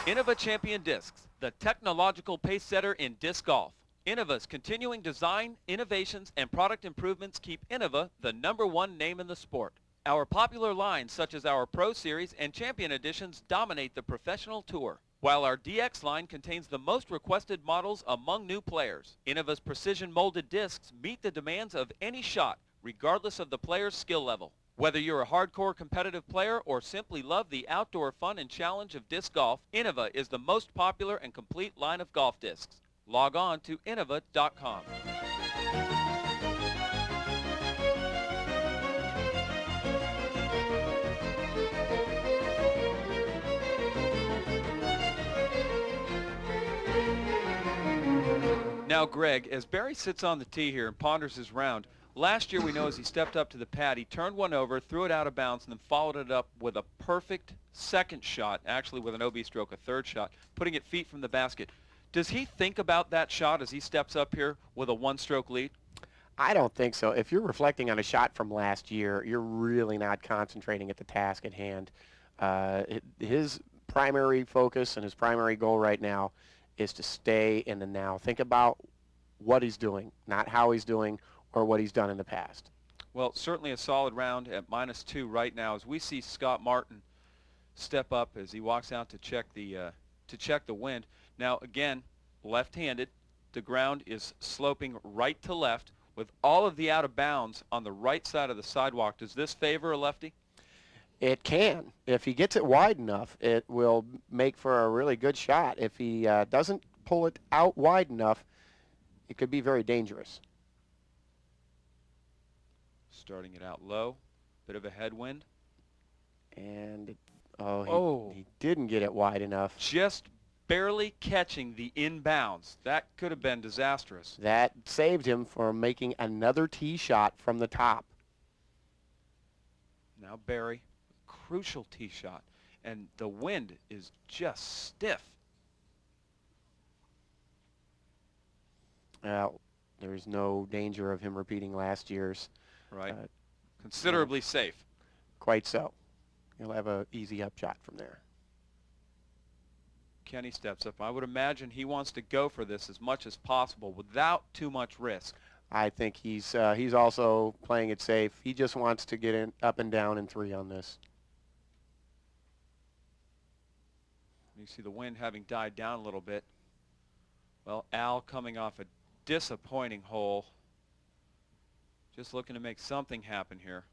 Innova Champion Discs, the technological pace setter in disc golf. Innova's continuing design, innovations, and product improvements keep Innova the #1 name in the sport. Our popular lines such as our Pro Series and Champion Editions dominate the professional tour, while our DX line contains the most requested models among new players. Innova's precision molded discs meet the demands of any shot, regardless of the player's skill level. Whether you're a hardcore competitive player or simply love the outdoor fun and challenge of disc golf, Innova is the most popular and complete line of golf discs. Log on to innova.com. Now, Greg, as Barry sits on the tee here and ponders his round, last year we know as he stepped up to the pad, he turned one over, threw it out of bounds, and then followed it up with a perfect 2nd shot, actually with an OB stroke, a 3rd shot, putting it feet from the basket. Does he think about that shot as he steps up here with a 1-stroke lead? I don't think so. If you're reflecting on a shot from last year, you're really not concentrating at the task at hand. His primary focus and his primary goal right now is to stay in the now. Think about what he's doing, not how he's doing or what he's done in the past. Well, certainly a solid round at -2 right now as we see Scott Martin step up as he walks out to check the wind. Now, again, left-handed. The ground is sloping right to left with all of the out of bounds on the right side of the sidewalk. Does this favor a lefty? It can. If he gets it wide enough, it will make for a really good shot. If he doesn't pull it out wide enough, it could be very dangerous. Starting it out low. Bit of a headwind. And he didn't get it wide enough. Just barely catching the inbounds. That could have been disastrous. That saved him from making another tee shot from the top. Now Barry, crucial tee shot, and the wind is just stiff. Well, there's no danger of him repeating last year's. Right. Considerably safe. Quite so. He'll have an easy upshot from there. Kenny steps up. I would imagine he wants to go for this as much as possible without too much risk. I think he's also playing it safe. He just wants to get in up and down in 3 on this. You see the wind having died down a little bit. Well, Al coming off a disappointing hole. Just looking to make something happen here.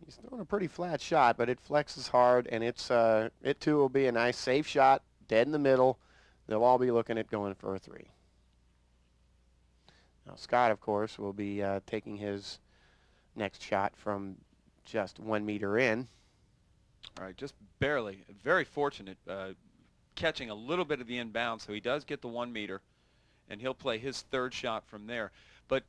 He's throwing a pretty flat shot, but it flexes hard, and it too will be a nice safe shot, dead in the middle. They'll all be looking at going for a 3. Now Scott, of course, will be taking his next shot from just 1 meter in. All right, just barely. Very fortunate catching a little bit of the inbound, so he does get the 1 meter, and he'll play his 3rd shot from there. But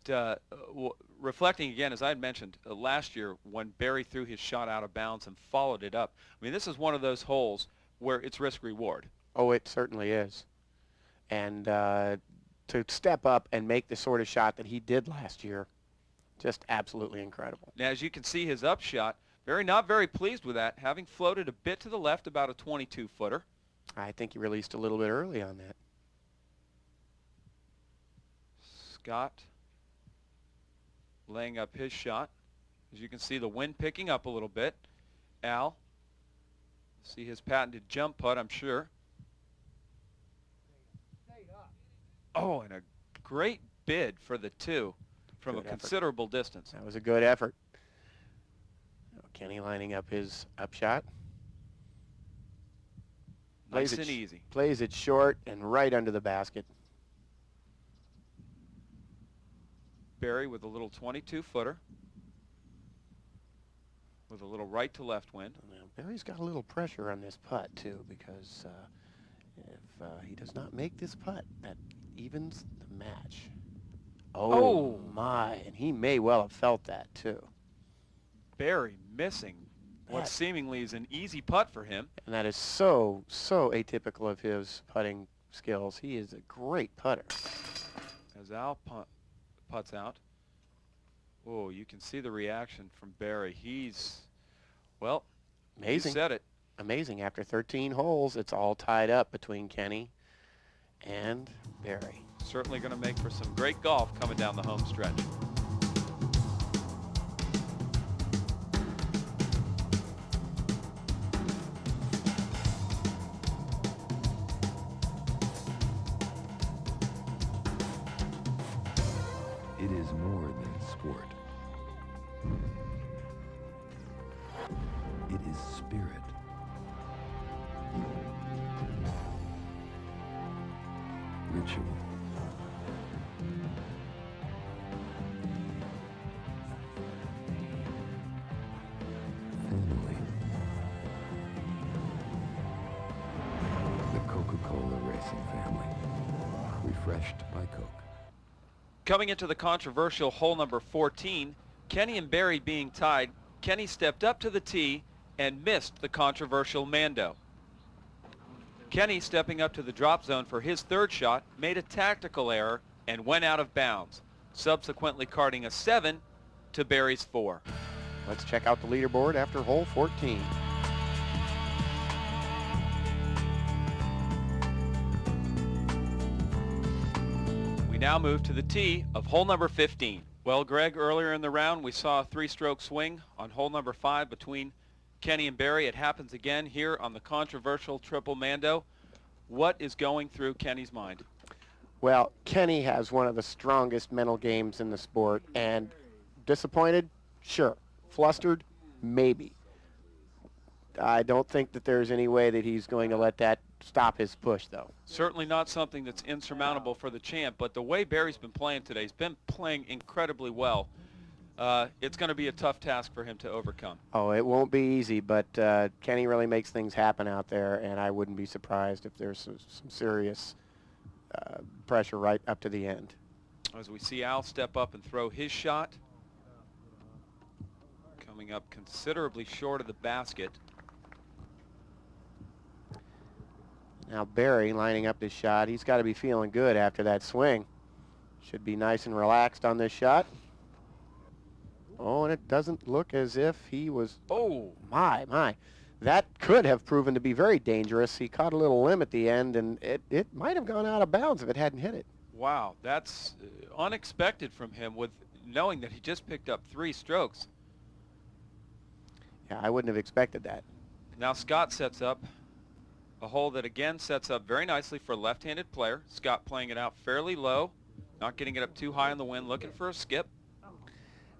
reflecting again, as I had mentioned, last year when Barry threw his shot out of bounds and followed it up, I mean, this is one of those holes where it's risk-reward. Oh, it certainly is. And to step up and make the sort of shot that he did last year, just absolutely incredible. Now, as you can see, his upshot, not very pleased with that, having floated a bit to the left, about a 22-footer. I think he released a little bit early on that. Scott laying up his shot. As you can see, the wind picking up a little bit. Al, see his patented jump putt, I'm sure. Oh, and a great bid for the 2 from a considerable distance. That was a good effort. Kenny lining up his upshot. Nice and easy. Plays it short and right under the basket. Barry with a little 22-footer with a little right to left wind. Now, Barry's got a little pressure on this putt too, because if he does not make this putt, that evens the match. Oh my, and he may well have felt that too. Barry missing what seemingly is an easy putt for him. And that is so atypical of his putting skills. He is a great putter. As Al putts out. Oh, you can see the reaction from Barry. He's, well, amazing. You said it. Amazing. After 13 holes, it's all tied up between Kenny and Barry. Certainly going to make for some great golf coming down the home stretch. It is more than sport. It is spirit. Ritual. Family. The Coca-Cola Racing family. Refreshed by Coke. Coming into the controversial hole number 14, Kenny and Barry being tied, Kenny stepped up to the tee and missed the controversial Mando. Kenny, stepping up to the drop zone for his 3rd shot, made a tactical error and went out of bounds, subsequently carding a 7 to Barry's 4. Let's check out the leaderboard after hole 14. We now move to the tee of hole number 15. Well, Gregg, earlier in the round we saw a 3-stroke swing on hole number 5 between Kenny and Barry. It happens again here on the controversial Triple Mando. What is going through Kenny's mind? Well, Kenny has one of the strongest mental games in the sport, and disappointed? Sure. Flustered? Maybe. I don't think that there's any way that he's going to let that stop his push, though. Certainly not something that's insurmountable for the champ, but the way Barry's been playing today, he's been playing incredibly well. It's going to be a tough task for him to overcome. Oh, it won't be easy, but Kenny really makes things happen out there, and I wouldn't be surprised if there's some serious pressure right up to the end. As we see Al step up and throw his shot. Coming up considerably short of the basket. Now Barry lining up his shot. He's got to be feeling good after that swing. Should be nice and relaxed on this shot. Oh, and it doesn't look as if he was... Oh, my. That could have proven to be very dangerous. He caught a little limb at the end, and it might have gone out of bounds if it hadn't hit it. Wow, that's unexpected from him, with knowing that he just picked up 3 strokes. Yeah, I wouldn't have expected that. Now Scott sets up a hole that again sets up very nicely for a left-handed player. Scott playing it out fairly low, not getting it up too high in the wind, looking for a skip.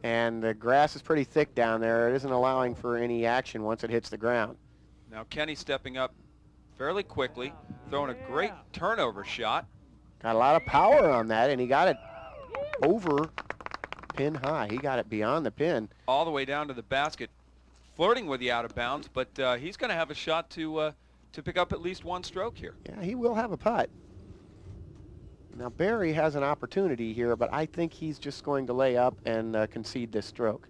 And the grass is pretty thick down there. It isn't allowing for any action once it hits the ground. Now Kenny stepping up fairly quickly, throwing a great turnover shot. Got a lot of power on that, and he got it over pin high. He got it beyond the pin. All the way down to the basket, flirting with the out of bounds, but he's going to have a shot to pick up at least 1 stroke here. Yeah, he will have a putt. Now Barry has an opportunity here, but I think he's just going to lay up and concede this stroke.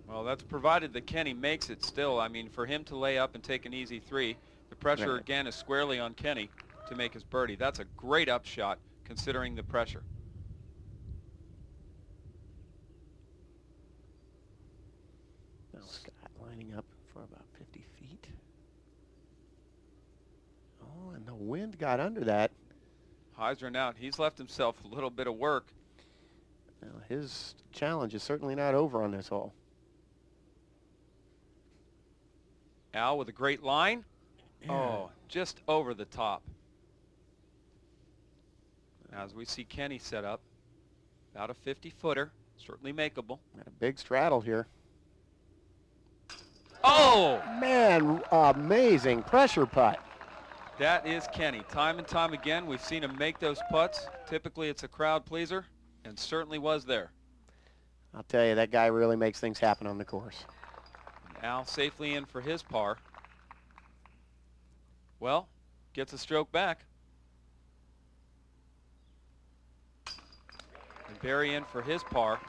Well, that's provided that Kenny makes it still. I mean, for him to lay up and take an easy 3, the pressure again is squarely on Kenny to make his birdie. That's a great upshot considering the pressure. Now Scott lining up for about 50 feet. Oh, and the wind got under that. Heisman out. He's left himself a little bit of work. Well, his challenge is certainly not over on this hole. Al with a great line. Yeah. Oh, just over the top. As we see Kenny set up, about a 50-footer, certainly makeable. Got a big straddle here. Oh! Man, amazing pressure putt. That is Kenny. Time and time again, we've seen him make those putts. Typically, it's a crowd pleaser, and certainly was there. I'll tell you, that guy really makes things happen on the course. And Al safely in for his par. Well, gets a stroke back. And Barry in for his par.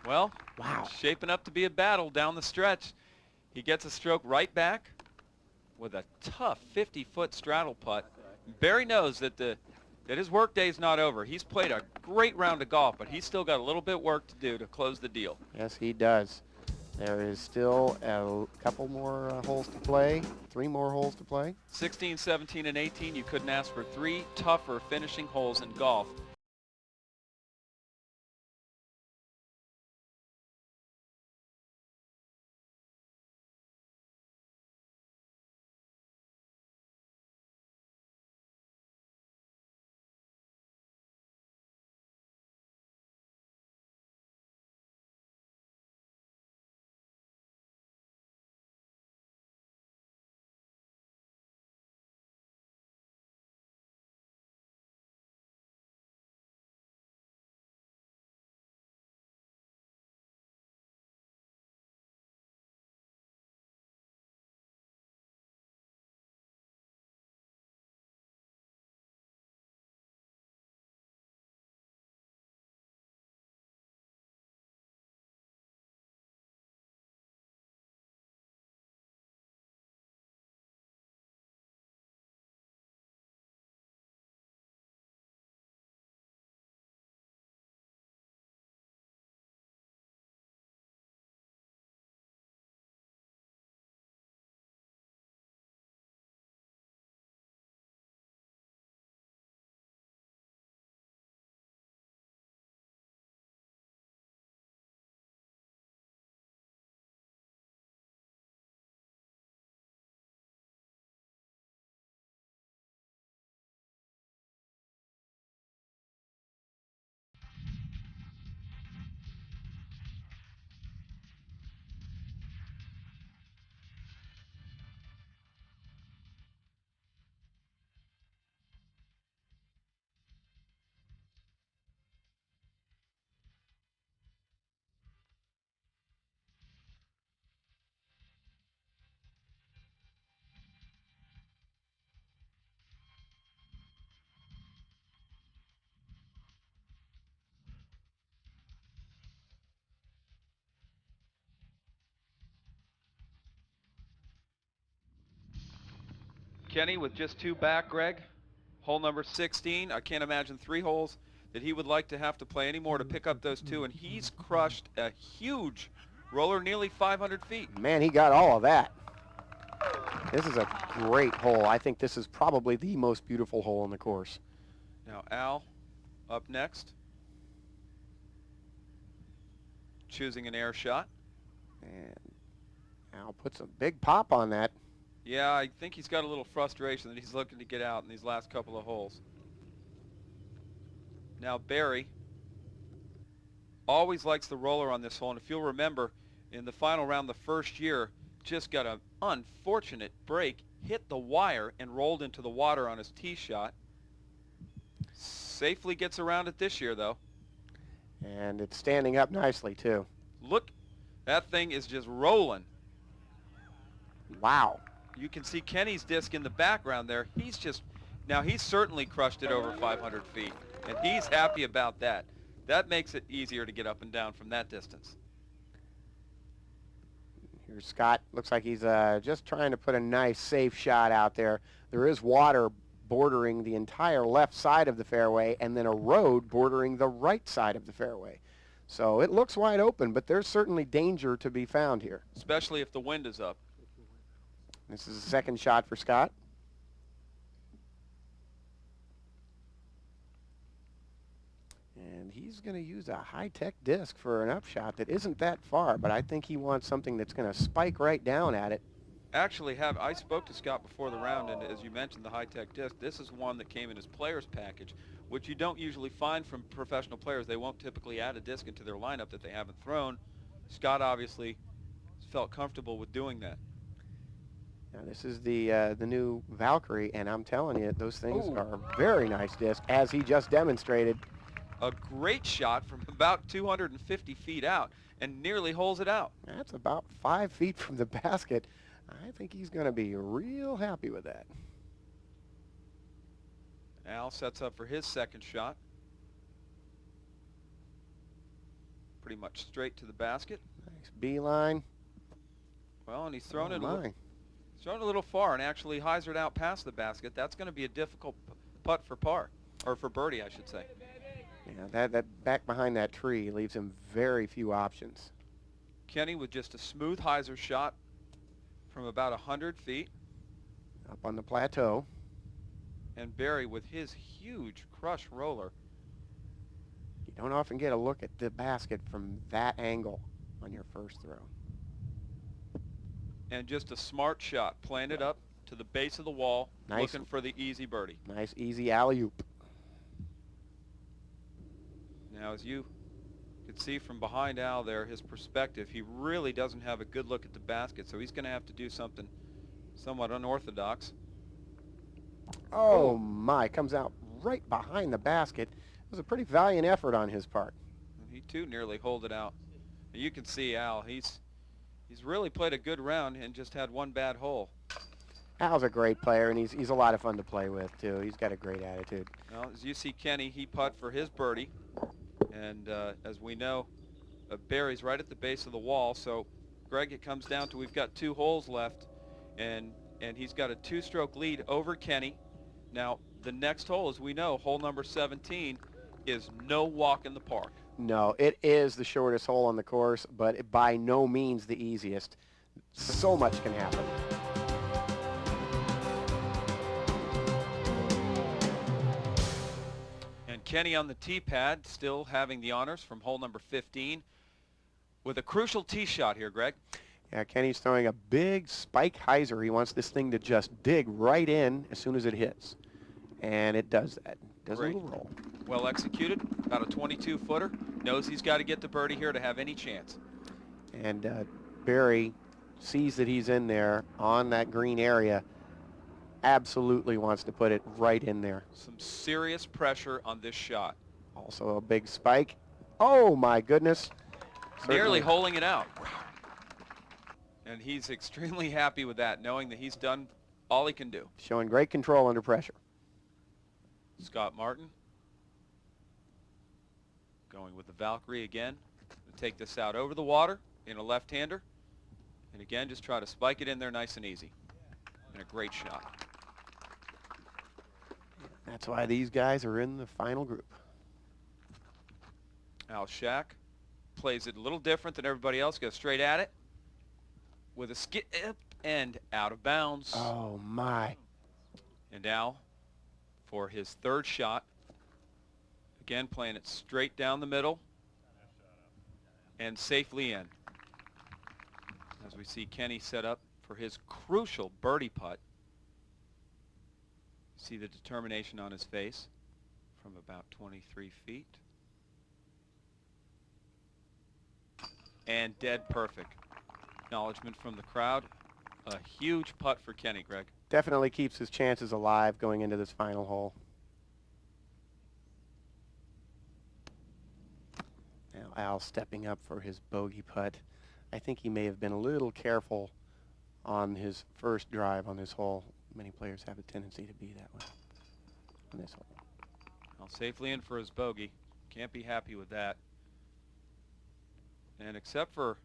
Well, wow, shaping up to be a battle down the stretch. He gets a stroke right back with a tough 50-foot straddle putt. Barry knows that his work day's not over. He's played a great round of golf, but he's still got a little bit work to do to close the deal. Yes, he does. There is still a couple more holes to play, 3 more holes to play. 16, 17, and 18, you couldn't ask for 3 tougher finishing holes in golf. Kenny with just 2 back, Gregg. Hole number 16. I can't imagine 3 holes that he would like to have to play anymore to pick up those 2, and he's crushed a huge roller, nearly 500 feet. Man, he got all of that. This is a great hole. I think this is probably the most beautiful hole on the course. Now Al up next, choosing an air shot. And Al puts a big pop on that. Yeah, I think he's got a little frustration that he's looking to get out in these last couple of holes. Now Barry always likes the roller on this hole, and if you'll remember, in the final round the first year, just got an unfortunate break, hit the wire, and rolled into the water on his tee shot. Safely gets around it this year, though. And it's standing up nicely, too. Look, that thing is just rolling. Wow. You can see Kenny's disc in the background there. He's just, now he's certainly crushed it over 500 feet, and he's happy about that. That makes it easier to get up and down from that distance. Here's Scott. Looks like he's just trying to put a nice, safe shot out there. There is water bordering the entire left side of the fairway, and then a road bordering the right side of the fairway. So it looks wide open, but there's certainly danger to be found here. Especially if the wind is up. This is the second shot for Scott. And he's going to use a high-tech disc for an upshot that isn't that far, but I think he wants something that's going to spike right down at it. Actually, I spoke to Scott before the round, and as you mentioned, the high-tech disc, this is one that came in his player's package, which you don't usually find from professional players. They won't typically add a disc into their lineup that they haven't thrown. Scott obviously felt comfortable with doing that. Now, this is the new Valkyrie, and I'm telling you, those things are very nice discs, as he just demonstrated. A great shot from about 250 feet out, and nearly holes it out. That's about 5 feet from the basket. I think he's going to be real happy with that. Al sets up for his second shot. Pretty much straight to the basket. Nice beeline. Well, and he's thrown it a little far and actually hyzered out past the basket. That's going to be a difficult putt for par, or for birdie, I should say. Yeah, that back behind that tree leaves him very few options. Kenny with just a smooth hyzer shot from about 100 feet. Up on the plateau. And Barry with his huge crush roller. You don't often get a look at the basket from that angle on your first throw. And just a smart shot, planted up to the base of the wall, looking for the easy birdie. Nice, easy alley-oop. Now, as you could see from behind Al there, his perspective, he really doesn't have a good look at the basket, so he's going to have to do something somewhat unorthodox. Oh, my. Comes out right behind the basket. It was a pretty valiant effort on his part. And he, too, nearly holed it out. You can see Al. He's really played a good round and just had one bad hole. Al's a great player, and he's a lot of fun to play with, too. He's got a great attitude. Well, as you see Kenny, he putt for his birdie. And as we know, Barry's right at the base of the wall. So, Gregg, it comes down to we've got 2 holes left, and he's got a 2-stroke lead over Kenny. Now, the next hole, as we know, hole number 17, is no walk in the park. No, it is the shortest hole on the course, but by no means the easiest. So much can happen. Kenny on the tee pad, still having the honors from hole number 15, with a crucial tee shot here, Gregg. Yeah, Kenny's throwing a big spike hyzer. He wants this thing to just dig right in as soon as it hits. And it does that. Does a little roll. Well executed, about a 22-footer. Knows he's got to get the birdie here to have any chance. And Barry sees that he's in there on that green area. Absolutely wants to put it right in there. Some serious pressure on this shot. Also a big spike. Oh my goodness. Nearly holing it out. And he's extremely happy with that, knowing that he's done all he can do. Showing great control under pressure. Scott Martin going with the Valkyrie again. Take this out over the water in a left-hander. And again, just try to spike it in there nice and easy. And a great shot. That's why these guys are in the final group. Al Shack plays it a little different than everybody else. Goes straight at it with a skip and out of bounds. Oh, my. And Al, for his third shot, again playing it straight down the middle and safely in. As we see Kenny set up for his crucial birdie putt. See the determination on his face from about 23 feet. And dead perfect. Acknowledgement from the crowd. A huge putt for Kenny, Greg. Definitely keeps his chances alive going into this final hole. Now Al stepping up for his bogey putt. I think he may have been a little careful on his first drive on this hole. Many players have a tendency to be that way on this hole. Well, safely in for his bogey. Can't be happy with that. And except for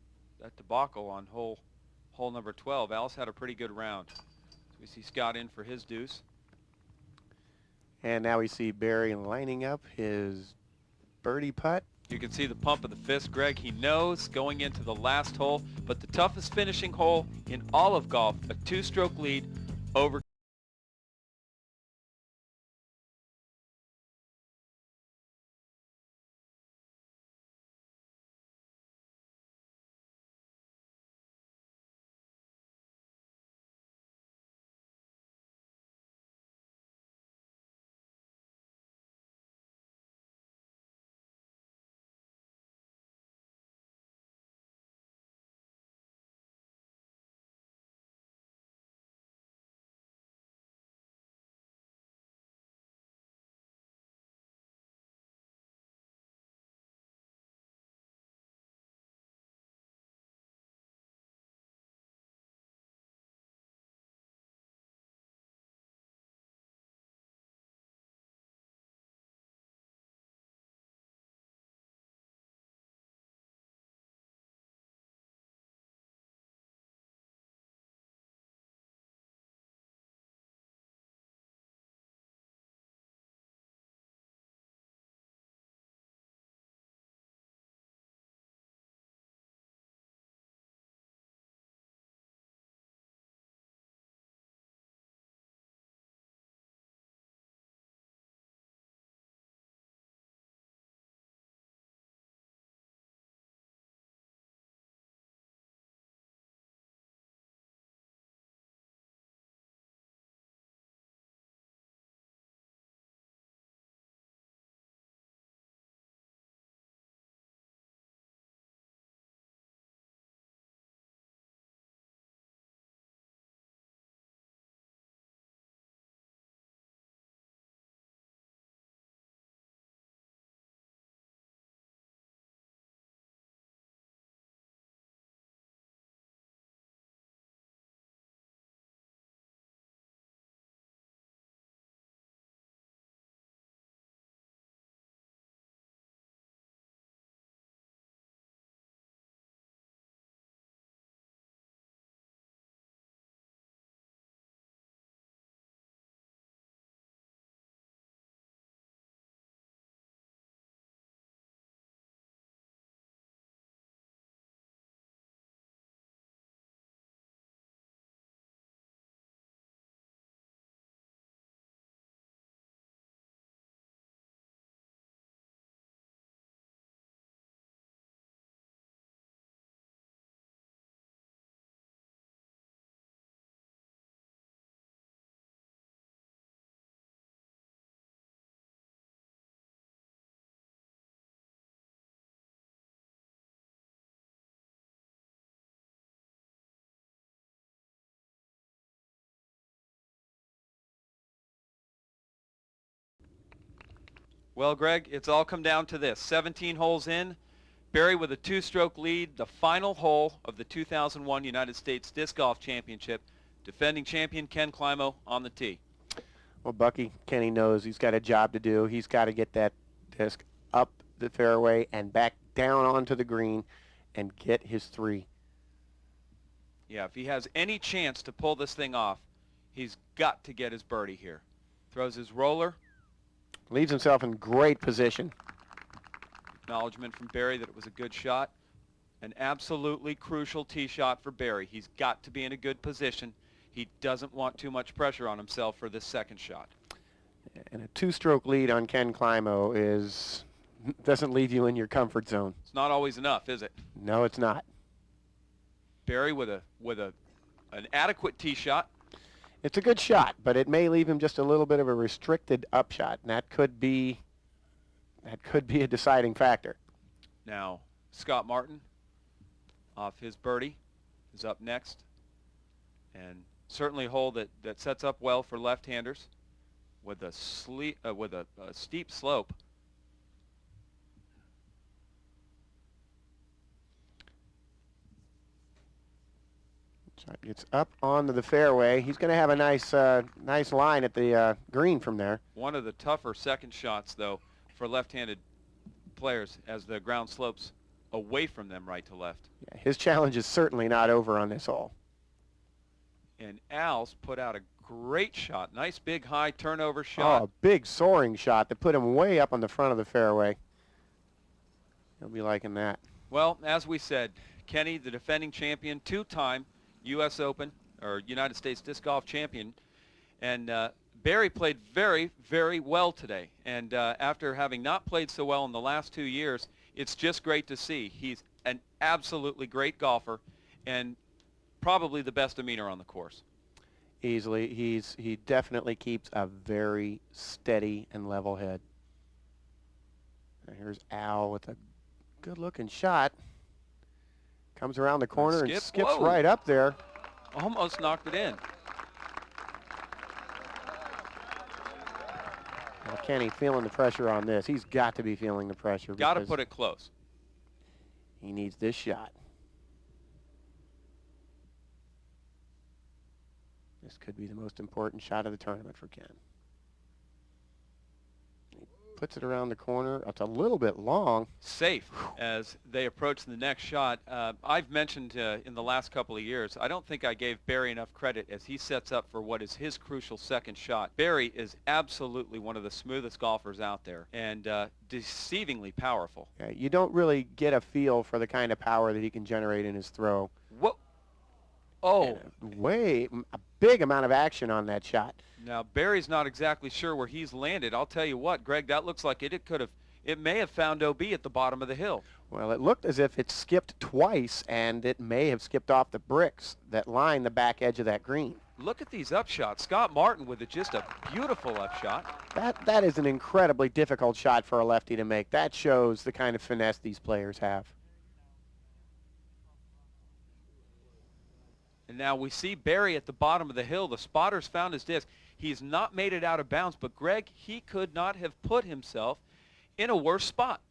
that debacle on hole number 12, Al's had a pretty good round. So we see Scott in for his deuce. And now we see Barry lining up his birdie putt. You can see the pump of the fist, Greg. He knows going into the last hole, but the toughest finishing hole in all of golf, a two-stroke lead over. Well, Greg, it's all come down to this. 17 holes in, Barry with a two-stroke lead, the final hole of the 2001 United States Disc Golf Championship. Defending champion Ken Climo on the tee. Well, Bucky, Kenny knows he's got a job to do. He's got to get that disc up the fairway and back down onto the green and get his three. Yeah, if he has any chance to pull this thing off, he's got to get his birdie here. Throws his roller Leaves himself in great position. Acknowledgement from Barry that it was a good shot. An absolutely crucial tee shot for Barry. He's got to be in a good position. He doesn't want too much pressure on himself for this second shot. And a 2-stroke lead on Ken Climo doesn't leave you in your comfort zone. It's not always enough, is it? No, it's not. Barry with an adequate tee shot. It's a good shot, but it may leave him just a little bit of a restricted upshot, and that could be a deciding factor. Now, Scott Martin off his birdie is up next, and certainly a hole that sets up well for left-handers with a steep slope. It's up onto the fairway. He's going to have a nice line at the green from there. One of the tougher second shots, though, for left-handed players as the ground slopes away from them right to left. Yeah, his challenge is certainly not over on this hole. And Al's put out a great shot. Nice big high turnover shot. Oh, a big soaring shot that put him way up on the front of the fairway. He'll be liking that. Well, as we said, Kenny, the defending champion, two-time U.S. Open or United States Disc Golf champion, and Barry played very, very well today. And after having not played so well in the last 2 years, it's just great to see. He's an absolutely great golfer and probably the best demeanor on the course. Easily. He definitely keeps a very steady and level head. And here's Al with a good-looking shot. Comes around the corner and skips Whoa. right up there. Almost knocked it in. Well, Kenny feeling the pressure on this. He's got to be feeling the pressure. Got to put it close. He needs this shot. This could be the most important shot of the tournament for Ken. He puts it around the corner. It's a little bit long. Safe as they approach the next shot. I've mentioned in the last couple of years, I don't think I gave Barry enough credit as he sets up for what is his crucial second shot. Barry is absolutely one of the smoothest golfers out there and deceivingly powerful. Yeah, you don't really get a feel for the kind of power that he can generate in his throw. Whoa. Oh. A big amount of action on that shot. Now, Barry's not exactly sure where he's landed. I'll tell you what, Greg, that looks like it may have found OB at the bottom of the hill. Well, it looked as if it skipped twice, and it may have skipped off the bricks that line the back edge of that green. Look at these upshots. Scott Martin with just a beautiful upshot. That is an incredibly difficult shot for a lefty to make. That shows the kind of finesse these players have. And now we see Barry at the bottom of the hill. The spotters found his disc. He's not made it out of bounds, but Greg, he could not have put himself in a worse spot.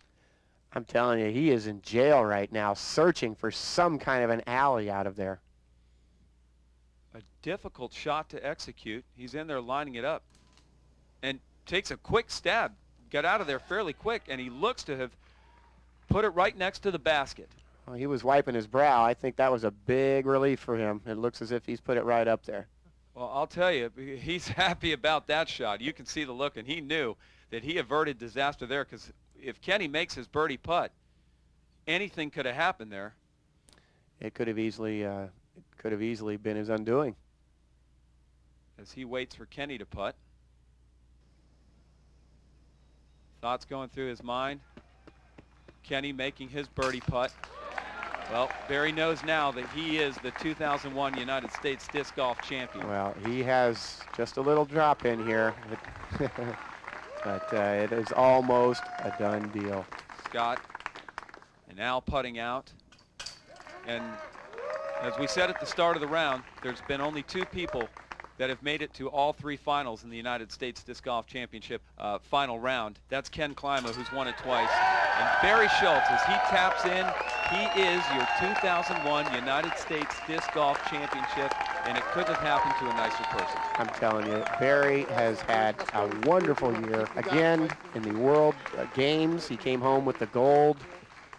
I'm telling you, he is in jail right now, searching for some kind of an alley out of there. A difficult shot to execute. He's in there lining it up and takes a quick stab. Got out of there fairly quick, and he looks to have put it right next to the basket. Well, he was wiping his brow. I think that was a big relief for him. It looks as if he's put it right up there. Well, I'll tell you, he's happy about that shot. You can see the look, and he knew that he averted disaster there, because if Kenny makes his birdie putt, anything could have happened there. It could have easily been his undoing. As he waits for Kenny to putt. Thoughts going through his mind. Kenny making his birdie putt. Well, Barry knows now that he is the 2001 United States Disc Golf champion. Well, he has just a little drop in here, but it is almost a done deal. Scott and Al putting out. And as we said at the start of the round, there's been only 2 people that have made it to all 3 finals in the United States Disc Golf Championship final round. That's Ken Climo, who's won it twice. And Barry Schultz, as he taps in, he is your 2001 United States Disc Golf Championship, and it couldn't have happened to a nicer person. I'm telling you, Barry has had a wonderful year. Again, in the World Games, he came home with the gold.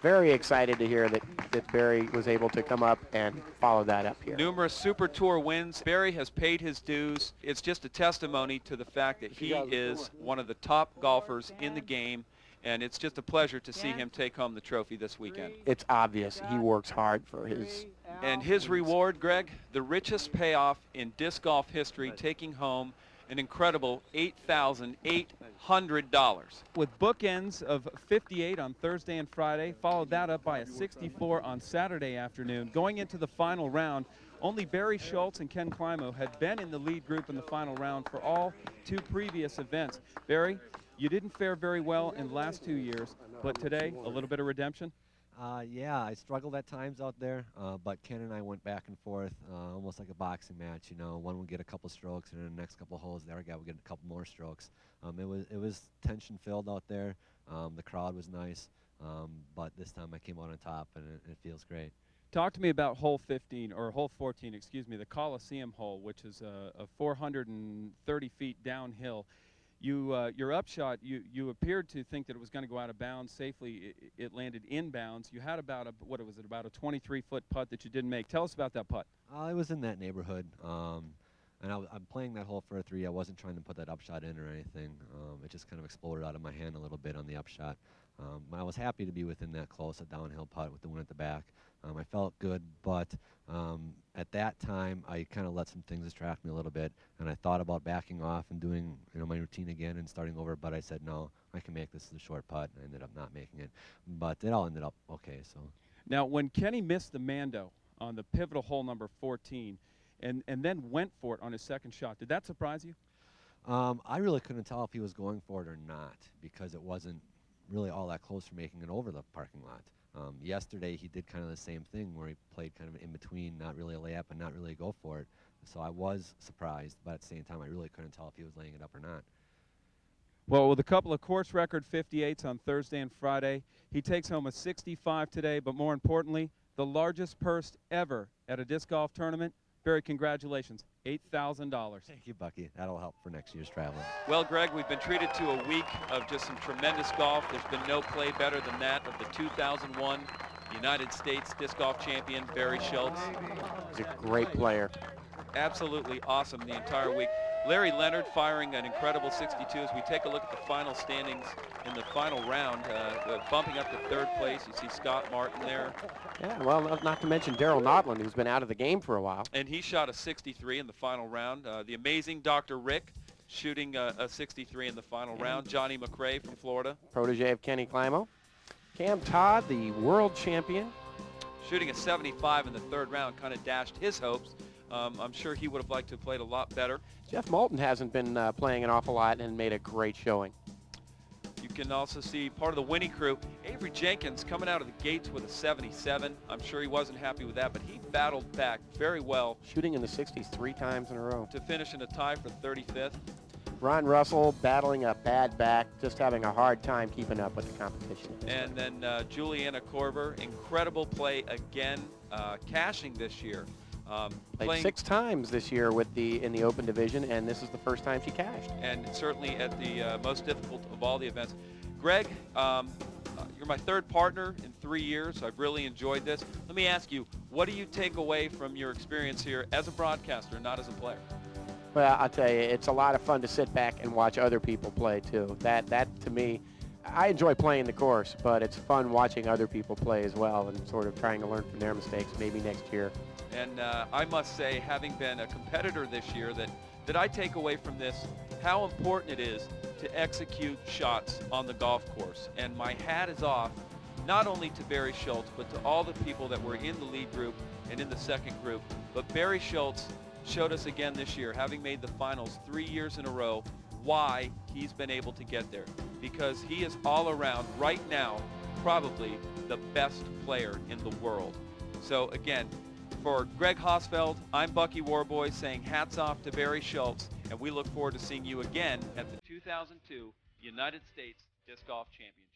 very excited to hear that Barry was able to come up and follow that up here. Numerous Super Tour wins. Barry has paid his dues. It's just a testimony to the fact that he is one of the top golfers in the game, and it's just a pleasure to see him take home the trophy this weekend. It's obvious he works hard for his. And his reward, Greg, the richest payoff in disc golf history, taking home an incredible $8,800. With bookends of 58 on Thursday and Friday, followed that up by a 64 on Saturday afternoon. Going into the final round, only Barry Schultz and Ken Climo had been in the lead group in the final round for all two previous events. Barry, you didn't fare very well in the last 2 years, but today, a little bit of redemption? Yeah, I struggled at times out there, but Ken and I went back and forth, almost like a boxing match. You know, one would get a couple strokes, and then the next couple holes, the other guy would get a couple more strokes. It was tension-filled out there. The crowd was nice, but this time I came out on top, and it feels great. Talk to me about hole 15, or hole 14, excuse me, the Coliseum hole, which is a 430 feet downhill. Your upshot, you appeared to think that it was going to go out of bounds safely. It landed inbounds. You had about a 23-foot putt that you didn't make. Tell us about that putt. I was in that neighborhood, and I'm playing that hole for a 3. I wasn't trying to put that upshot in or anything. It just kind of exploded out of my hand a little bit on the upshot. I was happy to be within that close, a downhill putt with the wind at the back. I felt good, but at that time, I kind of let some things distract me a little bit, and I thought about backing off and doing my routine again and starting over, but I said, no, I can make this as a short putt, and I ended up not making it. But it all ended up okay. So now, when Kenny missed the Mando on the pivotal hole number 14 and then went for it on his second shot, did that surprise you? I really couldn't tell if he was going for it or not, because it wasn't really all that close for making it over the parking lot. Yesterday he did kind of the same thing where he played kind of in between, not really a layup and not really a go for it. So I was surprised, but at the same time I really couldn't tell if he was laying it up or not. Well, with a couple of course record 58s on Thursday and Friday, he takes home a 65 today, but more importantly, the largest purse ever at a disc golf tournament. Barry, congratulations, $8,000. Thank you, Bucky. That'll help for next year's traveling. Well, Greg, we've been treated to a week of just some tremendous golf. There's been no play better than that of the 2001 United States disc golf champion, Barry Schultz. He's a great player. Absolutely awesome the entire week. Larry Leonard firing an incredible 62 as we take a look at the final standings in the final round, bumping up to third place. You see Scott Martin there. Yeah, well, not to mention Daryl Nodland, who's been out of the game for a while. And he shot a 63 in the final round. The amazing Dr. Rick shooting a 63 in the final round. Johnny McRae from Florida. Protege of Kenny Climo. Cam Todd, the world champion. Shooting a 75 in the third round, kind of dashed his hopes. I'm sure he would have liked to have played a lot better. Jeff Moulton hasn't been playing an awful lot and made a great showing. You can also see part of the Winnie crew. Avery Jenkins coming out of the gates with a 77. I'm sure he wasn't happy with that, but he battled back very well. Shooting in the 60s 3 times in a row. To finish in a tie for 35th. Ron Russell battling a bad back, just having a hard time keeping up with the competition. And then Juliana Korver, incredible play again, cashing this year. Played 6 times this year in the Open division, and this is the first time she cashed. And certainly at the most difficult of all the events. Greg, you're my third partner in 3 years. I've really enjoyed this. Let me ask you, what do you take away from your experience here as a broadcaster, not as a player? Well, I'll tell you, it's a lot of fun to sit back and watch other people play, too. That to me, I enjoy playing the course, but it's fun watching other people play as well and sort of trying to learn from their mistakes maybe next year. And I must say, having been a competitor this year, that I take away from this how important it is to execute shots on the golf course. And my hat is off not only to Barry Schultz, but to all the people that were in the lead group and in the second group. But Barry Schultz showed us again this year, having made the finals 3 years in a row, why he's been able to get there. Because he is all around, right now, probably the best player in the world. So again, for Gregg Hosfeld, I'm Bucky Worboys saying hats off to Barry Schultz, and we look forward to seeing you again at the 2002 United States Disc Golf Championship.